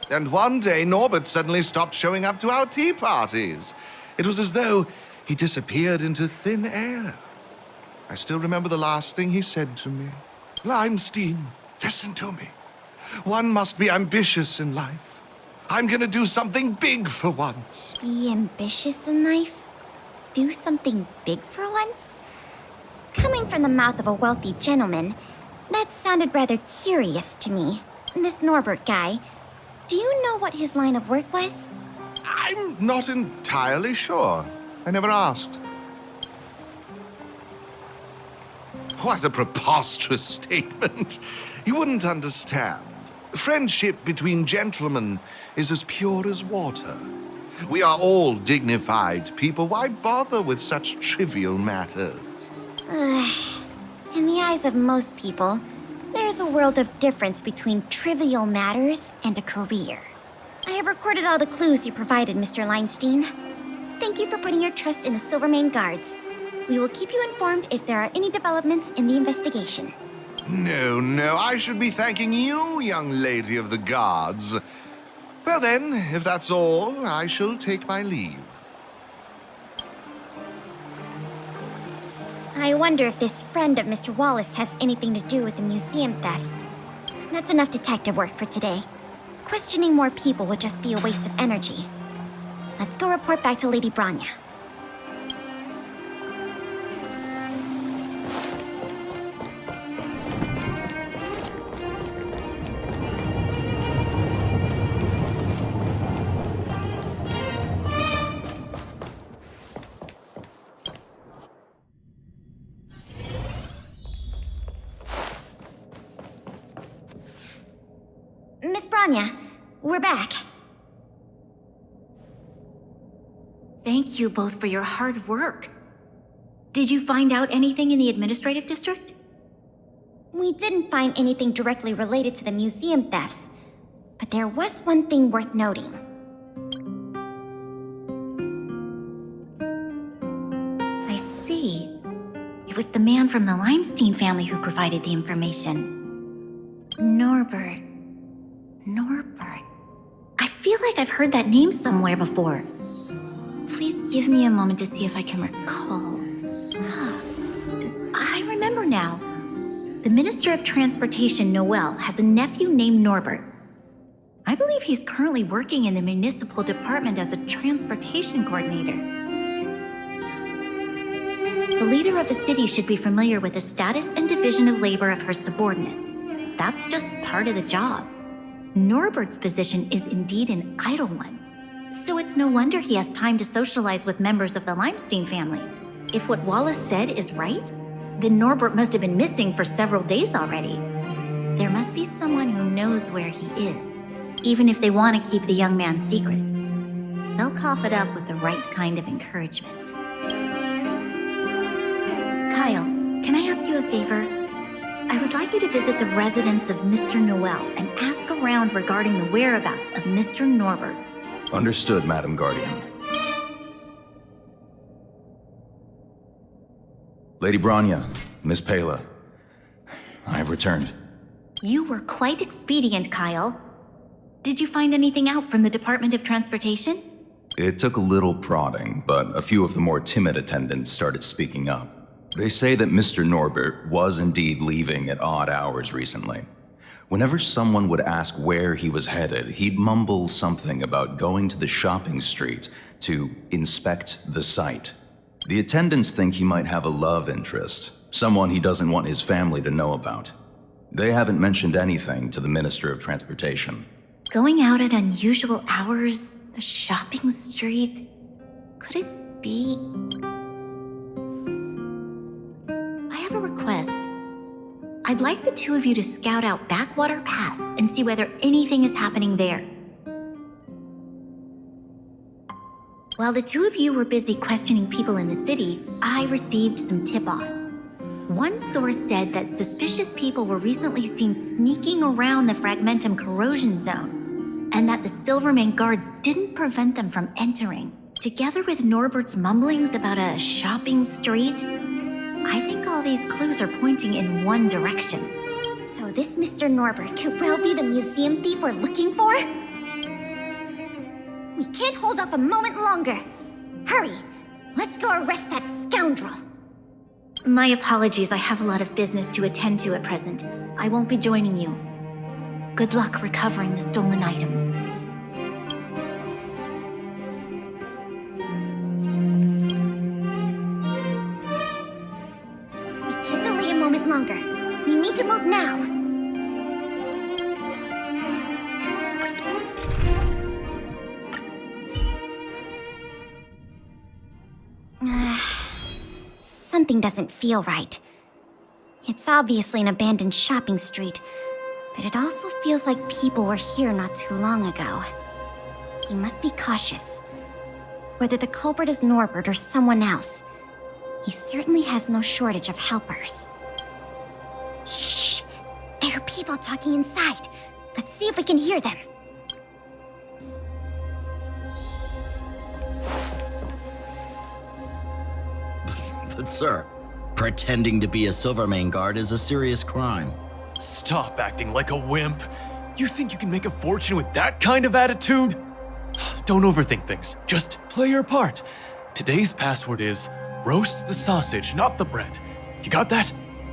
And one day, Norbert suddenly stopped showing up to our tea parties. It was as though he disappeared into thin air. I still remember the last thing he said to me. "Limestein, listen to me. One must be ambitious in life. I'm gonna do something big for once." Be ambitious in life? Do something big for once? Coming from the mouth of a wealthy gentleman, that sounded rather curious to me. This Norbert guy, do you know what his line of work was? I'm not entirely sure. I never asked. What a preposterous statement. You wouldn't understand. Friendship between gentlemen is as pure as water. We are all dignified people. Why bother with such trivial matters? In the eyes of most people, there's a world of difference between trivial matters and a career. I have recorded all the clues you provided, Mr. Limestein. Thank you for putting your trust in the Silvermane Guards. We will keep you informed if there are any developments in the investigation. No, I should be thanking you, young lady of the guards. Well then, if that's all, I shall take my leave. I wonder if this friend of Mr. Wallace has anything to do with the museum thefts. That's enough detective work for today. Questioning more people would just be a waste of energy. Let's go report back to Lady Branya. Miss Branya, we're back. Thank you both for your hard work. Did you find out anything in the administrative district? We didn't find anything directly related to the museum thefts, but there was one thing worth noting. I see. It was the man from the Limestein family who provided the information. Norbert. I feel like I've heard that name somewhere before. Please give me a moment to see if I can recall. I remember now. The Minister of Transportation, Noel, has a nephew named Norbert. I believe he's currently working in the municipal department as a transportation coordinator. The leader of a city should be familiar with the status and division of labor of her subordinates. That's just part of the job. Norbert's position is indeed an idle one, so it's no wonder he has time to socialize with members of the Limestein family. If what Wallace said is right, then Norbert must have been missing for several days already. There must be someone who knows where he is, even if they want to keep the young man secret. They'll cough it up with the right kind of encouragement. Kyle, can I ask you a favor? I would like you to visit the residence of Mr. Noel and ask around regarding the whereabouts of Mr. Norbert. Understood, Madam Guardian. Lady Branya, Miss Pela, I have returned. You were quite expedient, Kyle. Did you find anything out from the Department of Transportation? It took a little prodding, but a few of the more timid attendants started speaking up. They say that Mr. Norbert was indeed leaving at odd hours recently. Whenever someone would ask where he was headed, he'd mumble something about going to the shopping street to inspect the site. The attendants think he might have a love interest, someone he doesn't want his family to know about. They haven't mentioned anything to the Minister of Transportation. Going out at unusual hours, the shopping street. Could it be? I have a request. I'd like the two of you to scout out Backwater Pass and see whether anything is happening there. While the two of you were busy questioning people in the city, I received some tip-offs. One source said that suspicious people were recently seen sneaking around the Fragmentum corrosion zone, and that the Silvermane guards didn't prevent them from entering. Together with Norbert's mumblings about a shopping street, I think all these clues are pointing in one direction. So this Mr. Norbert could well be the museum thief we're looking for? We can't hold off a moment longer. Hurry! Let's go arrest that scoundrel! My apologies, I have a lot of business to attend to at present. I won't be joining you. Good luck recovering the stolen items. Longer. We need to move now. Something doesn't feel right. It's obviously an abandoned shopping street, but it also feels like people were here not too long ago. We must be cautious. Whether the culprit is Norbert or someone else, he certainly has no shortage of helpers. Shh! There are people talking inside. Let's see if we can hear them. But sir, pretending to be a Silvermane guard is a serious crime. Stop acting like a wimp. You think you can make a fortune with that kind of attitude? Don't overthink things. Just play your part. Today's password is roast the sausage, not the bread. You got that?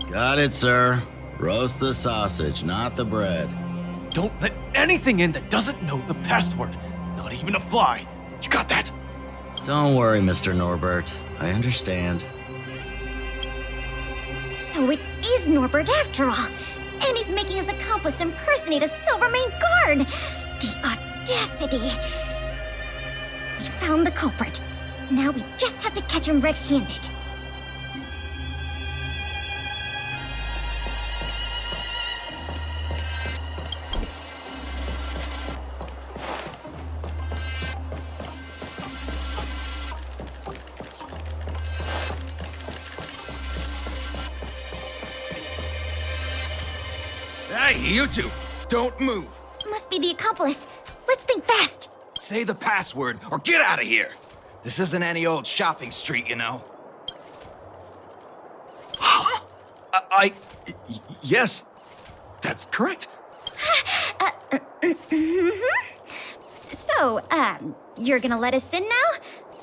Got it, sir. Roast the sausage, not the bread. Don't let anything in that doesn't know the password. Not even a fly. You got that? Don't worry, Mr. Norbert. I understand. So it is Norbert after all. And he's making his accomplice impersonate a Silvermane guard. The audacity. We found the culprit. Now we just have to catch him red-handed. Hey, you two! Don't move! Must be the accomplice. Let's think fast. Say the password, or get out of here! This isn't any old shopping street, you know. Huh? Yes, that's correct. So, you're gonna let us in now?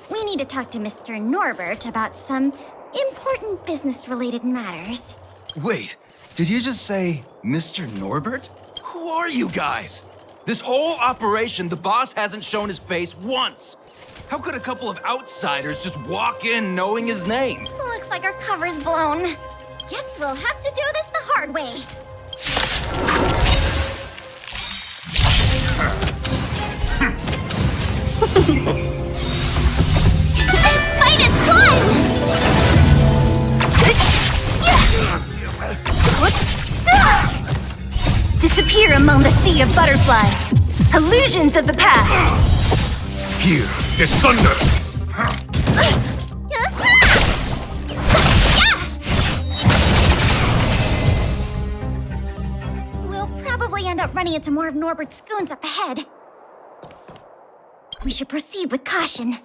We need to talk to Mr. Norbert about some important business-related matters. Wait, did you just say Mr. Norbert? Who are you guys? This whole operation, the boss hasn't shown his face once. How could a couple of outsiders just walk in knowing his name? Looks like our cover's blown. Guess we'll have to do this the hard way. This fight is fun! Disappear among the sea of butterflies. Illusions of the past. Here is thunder! We'll probably end up running into more of Norbert's goons up ahead. We should proceed with caution.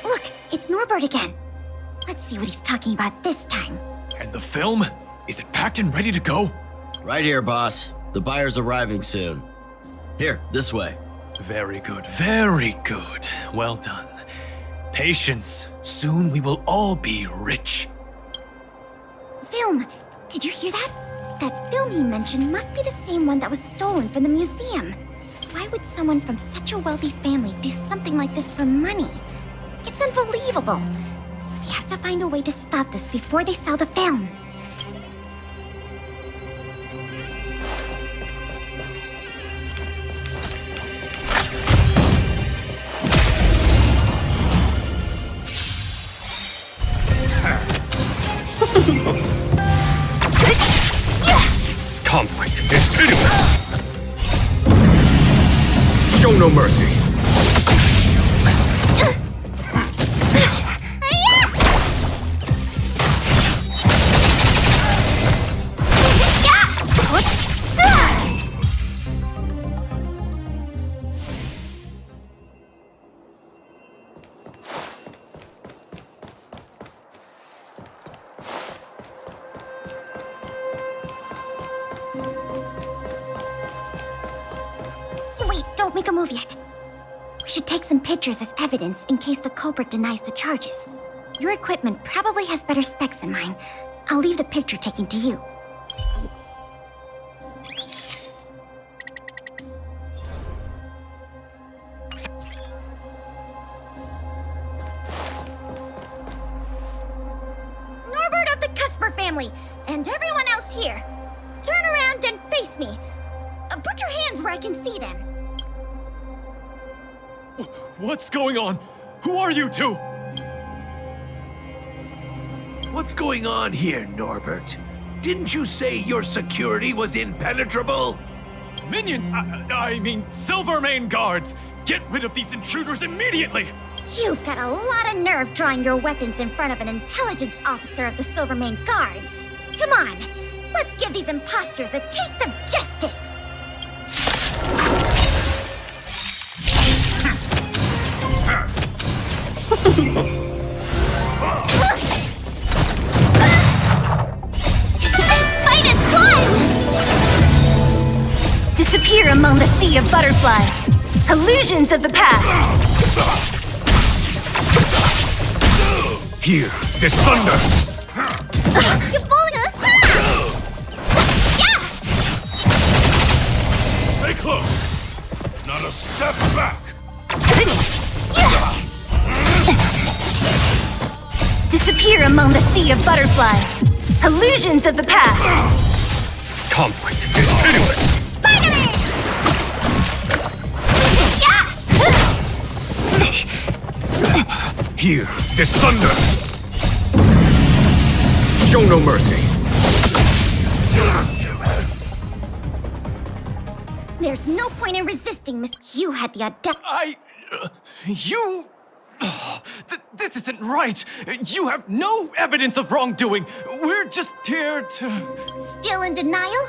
Look, it's Norbert again. Let's see what he's talking about this time. And the film? Is it packed and ready to go? Right here, boss. The buyer's arriving soon. Here, this way. Very good, very good. Well done. Patience. Soon we will all be rich. Film! Did you hear that? That film he mentioned must be the same one that was stolen from the museum. Why would someone from such a wealthy family do something like this for money? It's unbelievable. We have to find a way to stop this before they sell the film. Conflict is pitiless! Show no mercy! Wait, don't make a move yet. We should take some pictures as evidence in case the culprit denies the charges. Your equipment probably has better specs than mine. I'll leave the picture taking to you. Norbert of the Cusper family, and everyone else here, turn around and face me. Put your hands where I can see them. What's going on? Who are you two? What's going on here, Norbert? Didn't you say your security was impenetrable? Minions! I mean, Silvermane guards! Get rid of these intruders immediately! You've got a lot of nerve drawing your weapons in front of an intelligence officer of the Silvermane Guards. Come on, let's give these imposters a taste of justice! Fight is one! Disappear among the sea of butterflies. Illusions of the past. Here, this thunder! You're falling Stay close! Not a step back! Disappear among the sea of butterflies. Illusions of the past. Conflict is pitiless! Here, this thunder! Show no mercy! There's no point in resisting, Miss. You had the audacity. This isn't right! You have no evidence of wrongdoing! We're just here to... Still in denial?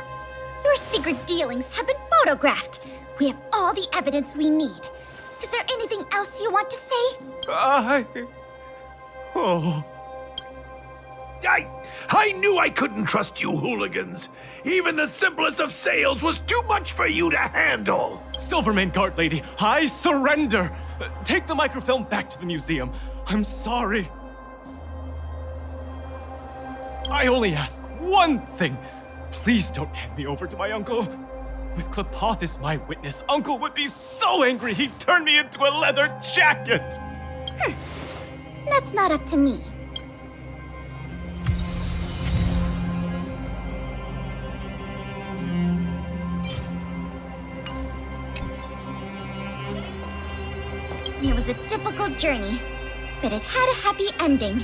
Your secret dealings have been photographed. We have all the evidence we need. Is there anything else you want to say? I knew I couldn't trust you hooligans. Even the simplest of sales was too much for you to handle. Silvermane Guard Lady, I surrender! Take the microfilm back to the museum. I'm sorry. I only ask one thing. Please don't hand me over to my uncle. With Klapoth as my witness, Uncle would be so angry he'd turn me into a leather jacket! That's not up to me. It was a difficult journey, but it had a happy ending.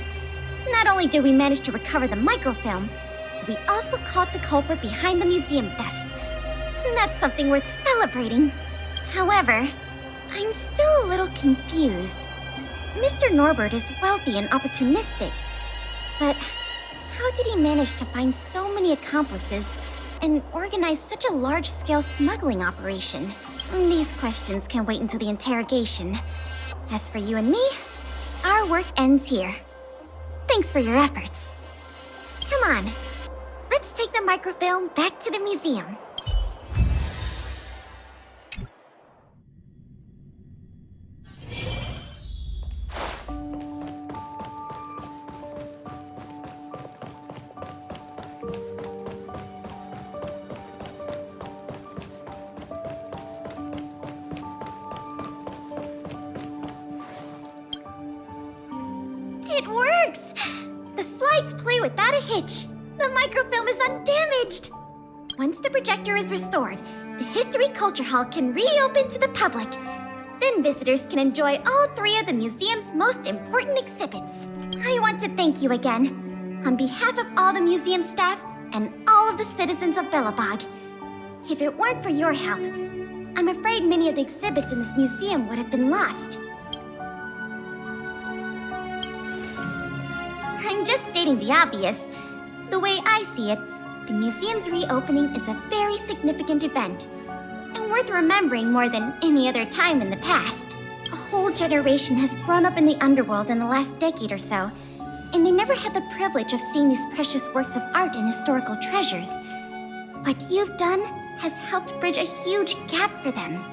Not only did we manage to recover the microfilm, we also caught the culprit behind the museum thefts. That's something worth celebrating. However, I'm still a little confused. Mr. Norbert is wealthy and opportunistic, but how did he manage to find so many accomplices and organize such a large-scale smuggling operation? These questions can wait until the interrogation. As for you and me, our work ends here. Thanks for your efforts. Come on, let's take the microfilm back to the museum. It works! The slides play without a hitch. The microfilm is undamaged. Once the projector is restored, the History Culture Hall can reopen to the public. Then visitors can enjoy all 3 of the museum's most important exhibits. I want to thank you again, on behalf of all the museum staff and all of the citizens of Belobog. If it weren't for your help, I'm afraid many of the exhibits in this museum would have been lost. I'm just stating the obvious. The way I see it, the museum's reopening is a very significant event, and worth remembering more than any other time in the past. A whole generation has grown up in the underworld in the last decade or so, and they never had the privilege of seeing these precious works of art and historical treasures. What you've done has helped bridge a huge gap for them.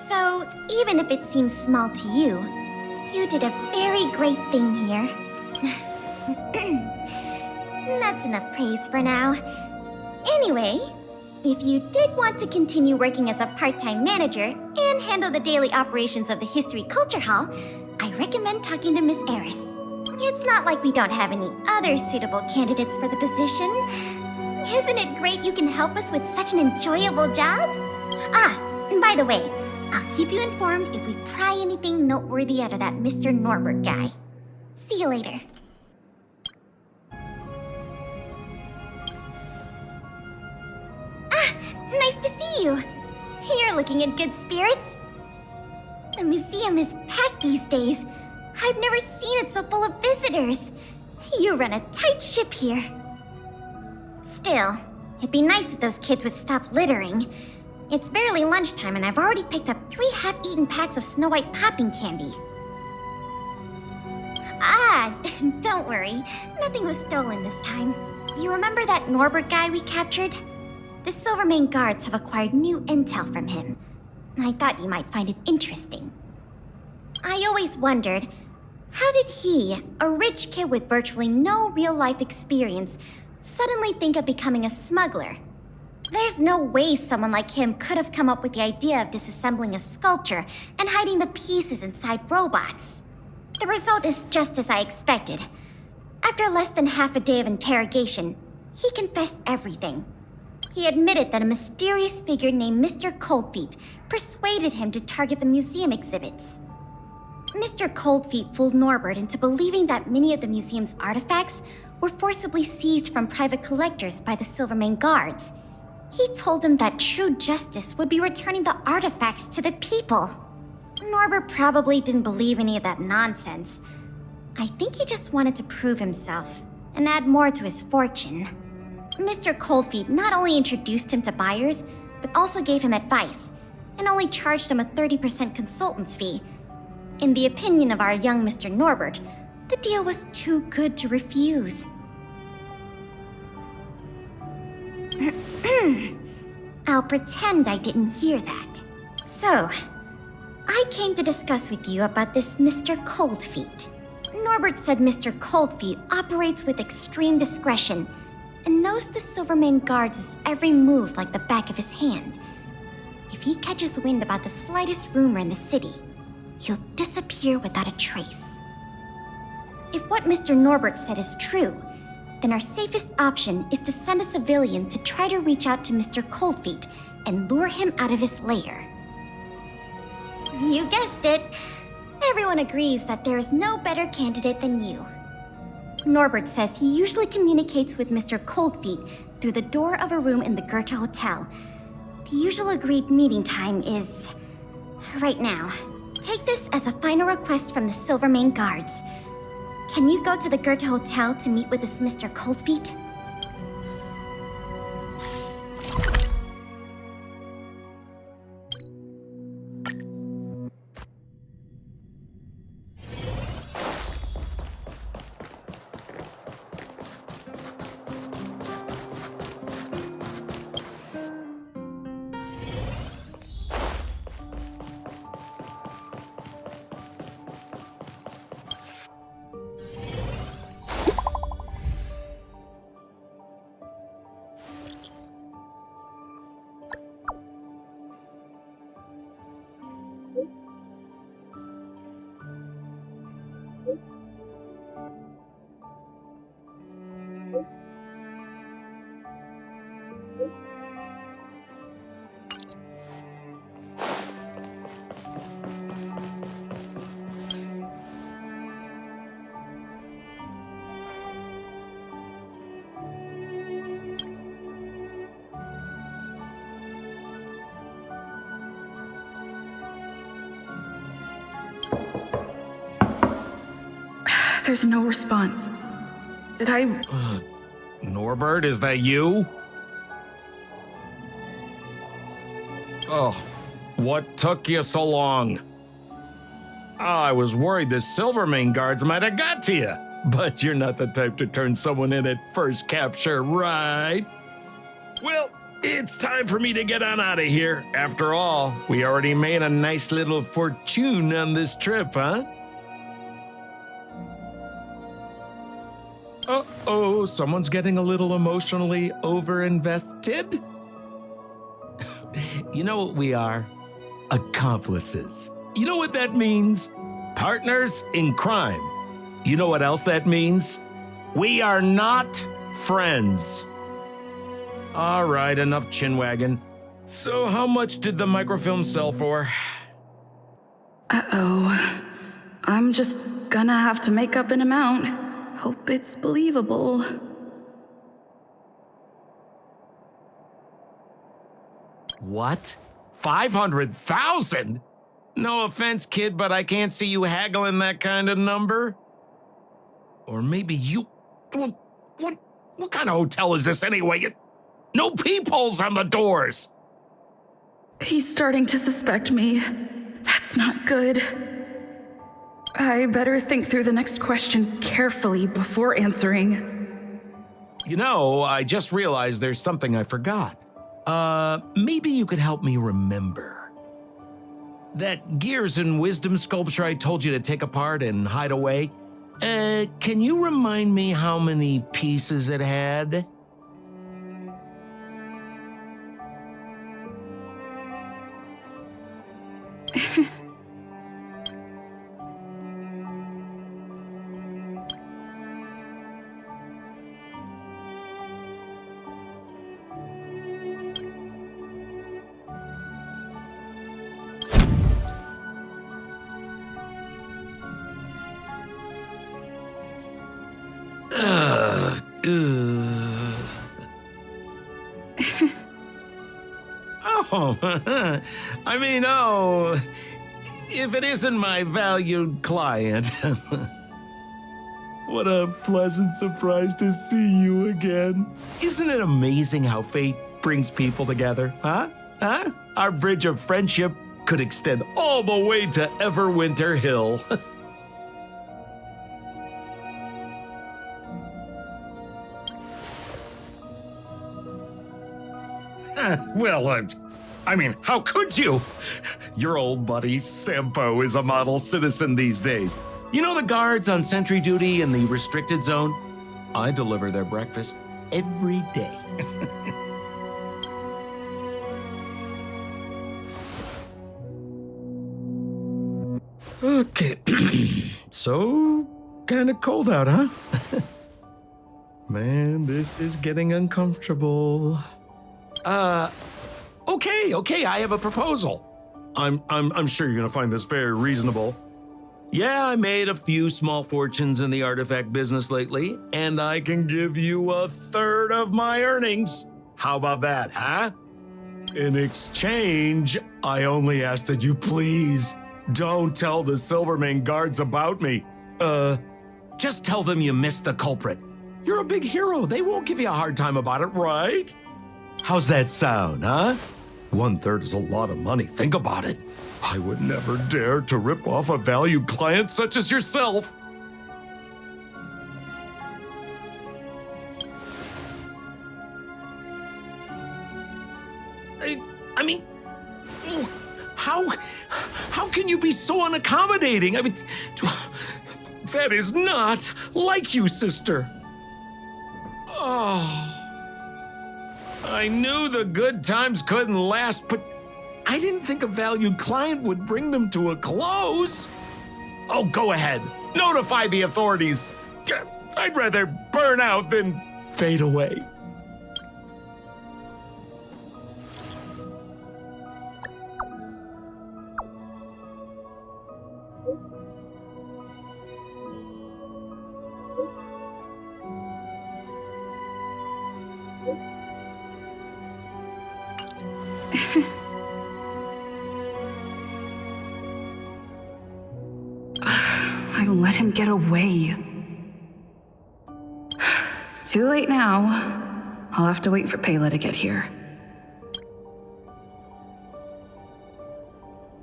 So, even if it seems small to you, you did a very great thing here. That's enough praise for now. Anyway, if you did want to continue working as a part-time manager and handle the daily operations of the History Culture Hall, I recommend talking to Miss Eris. It's not like we don't have any other suitable candidates for the position. Isn't it great you can help us with such an enjoyable job? And by the way, I'll keep you informed if we pry anything noteworthy out of that Mr. Norbert guy. See you later. Nice to see you. You're looking in good spirits. The museum is packed these days. I've never seen it so full of visitors. You run a tight ship here. Still, it'd be nice if those kids would stop littering. It's barely lunchtime and I've already picked up 3 half-eaten packs of Snow White popping candy. Don't worry. Nothing was stolen this time. You remember that Norbert guy we captured? The Silvermane guards have acquired new intel from him. I thought you might find it interesting. I always wondered, how did he, a rich kid with virtually no real-life experience, suddenly think of becoming a smuggler? There's no way someone like him could have come up with the idea of disassembling a sculpture and hiding the pieces inside robots. The result is just as I expected. After less than half a day of interrogation, he confessed everything. He admitted that a mysterious figure named Mr. Coldfeet persuaded him to target the museum exhibits. Mr. Coldfeet fooled Norbert into believing that many of the museum's artifacts were forcibly seized from private collectors by the Silvermane guards. He told him that true justice would be returning the artifacts to the people. Norbert probably didn't believe any of that nonsense. I think he just wanted to prove himself and add more to his fortune. Mr. Coldfeet not only introduced him to buyers, but also gave him advice, and only charged him a 30% consultant's fee. In the opinion of our young Mr. Norbert, the deal was too good to refuse. I'll pretend I didn't hear that. So, I came to discuss with you about this Mr. Coldfeet. Norbert said Mr. Coldfeet operates with extreme discretion and knows the Silvermane guards' every move like the back of his hand. If he catches wind about the slightest rumor in the city, he'll disappear without a trace. If what Mr. Norbert said is true, then our safest option is to send a civilian to try to reach out to Mr. Coldfeet and lure him out of his lair. You guessed it. Everyone agrees that there is no better candidate than you. Norbert says he usually communicates with Mr. Coldfeet through the door of a room in the Goethe Hotel. The usual agreed meeting time is right now. Take this as a final request from the Silvermane guards. Can you go to the Goethe Hotel to meet with this Mr. Coldfeet? There's no response. Did I... Norbert, is that you? Oh, what took you so long? I was worried the Silvermane guards might have got to you. But you're not the type to turn someone in at first capture, right? Well, it's time for me to get on out of here. After all, we already made a nice little fortune on this trip, huh? Uh-oh, someone's getting a little emotionally overinvested? You know what we are? Accomplices. You know what that means? Partners in crime. You know what else that means? We are not friends. All right, enough chinwagging. So how much did the microfilm sell for? Uh-oh. I'm just gonna have to make up an amount. Hope it's believable. What? 500,000? No offense, kid, but I can't see you haggling that kind of number. Or maybe you... What kind of hotel is this anyway? No peepholes on the doors! He's starting to suspect me. That's not good. I better think through the next question carefully before answering. You know, I just realized there's something I forgot. Maybe you could help me remember. That Gears and Wisdom sculpture I told you to take apart and hide away, can you remind me how many pieces it had? If it isn't my valued client. What a pleasant surprise to see you again. Isn't it amazing how fate brings people together, huh? Our bridge of friendship could extend all the way to Everwinter Hill. Well, I mean, how could you? Your old buddy Sampo is a model citizen these days. You know the guards on sentry duty in the restricted zone? I deliver their breakfast every day. Okay, so kind of cold out, huh? Man, this is getting uncomfortable. Okay, I have a proposal. I'm sure you're gonna find this very reasonable. Yeah, I made a few small fortunes in the artifact business lately, and I can give you 1/3 of my earnings. How about that, huh? In exchange, I only ask that you please don't tell the Silvermane guards about me. Just tell them you missed the culprit. You're a big hero. They won't give you a hard time about it, right? How's that sound, huh? 1/3 is a lot of money. Think about it. I would never dare to rip off a valued client such as yourself. I mean, how can you be so unaccommodating? I mean, that is not like you, sister. Oh. I knew the good times couldn't last, but I didn't think a valued client would bring them to a close. Oh, go ahead. Notify the authorities. I'd rather burn out than fade away. I let him get away. Too late now. I'll have to wait for Pela to get here.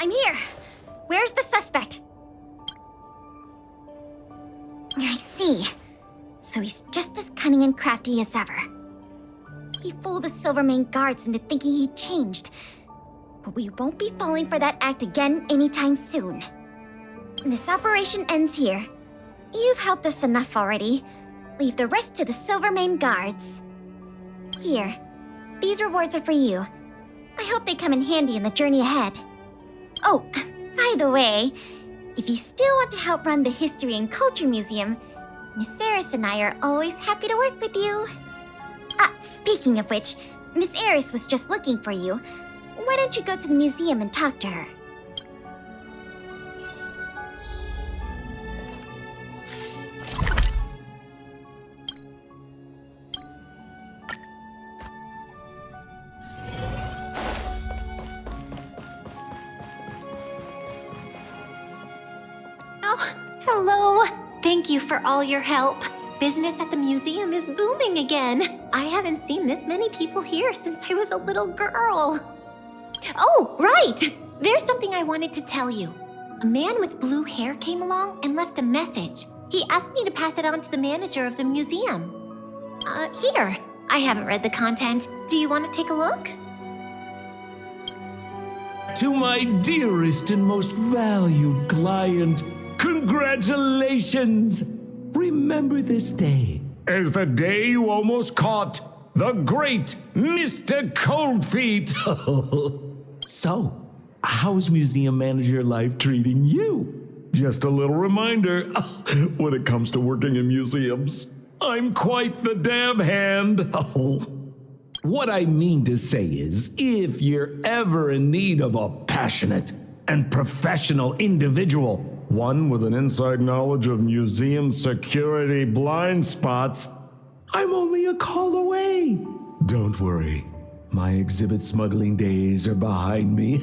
I'm here. Where's the suspect? I see. So he's just as cunning and crafty as ever. He fooled the Silvermane guards into thinking he'd changed. But we won't be falling for that act again anytime soon. This operation ends here. You've helped us enough already. Leave the rest to the Silvermane guards. Here, these rewards are for you. I hope they come in handy in the journey ahead. Oh, by the way, if you still want to help run the History and Culture Museum, Miss Eris and I are always happy to work with you. Speaking of which, Miss Eris was just looking for you. Why don't you go to the museum and talk to her? Oh, hello. Thank you for all your help. Business at the museum is booming again. I haven't seen this many people here since I was a little girl. Oh, right! There's something I wanted to tell you. A man with blue hair came along and left a message. He asked me to pass it on to the manager of the museum. Here. I haven't read the content. Do you want to take a look? To my dearest and most valued client, congratulations! Remember this day as the day you almost caught the great Mr. Coldfeet. So, how's museum manager life treating you? Just a little reminder, when it comes to working in museums, I'm quite the dab hand. What I mean to say is, if you're ever in need of a passionate and professional individual, one with an inside knowledge of museum security blind spots, I'm only a call away. Don't worry, my exhibit smuggling days are behind me.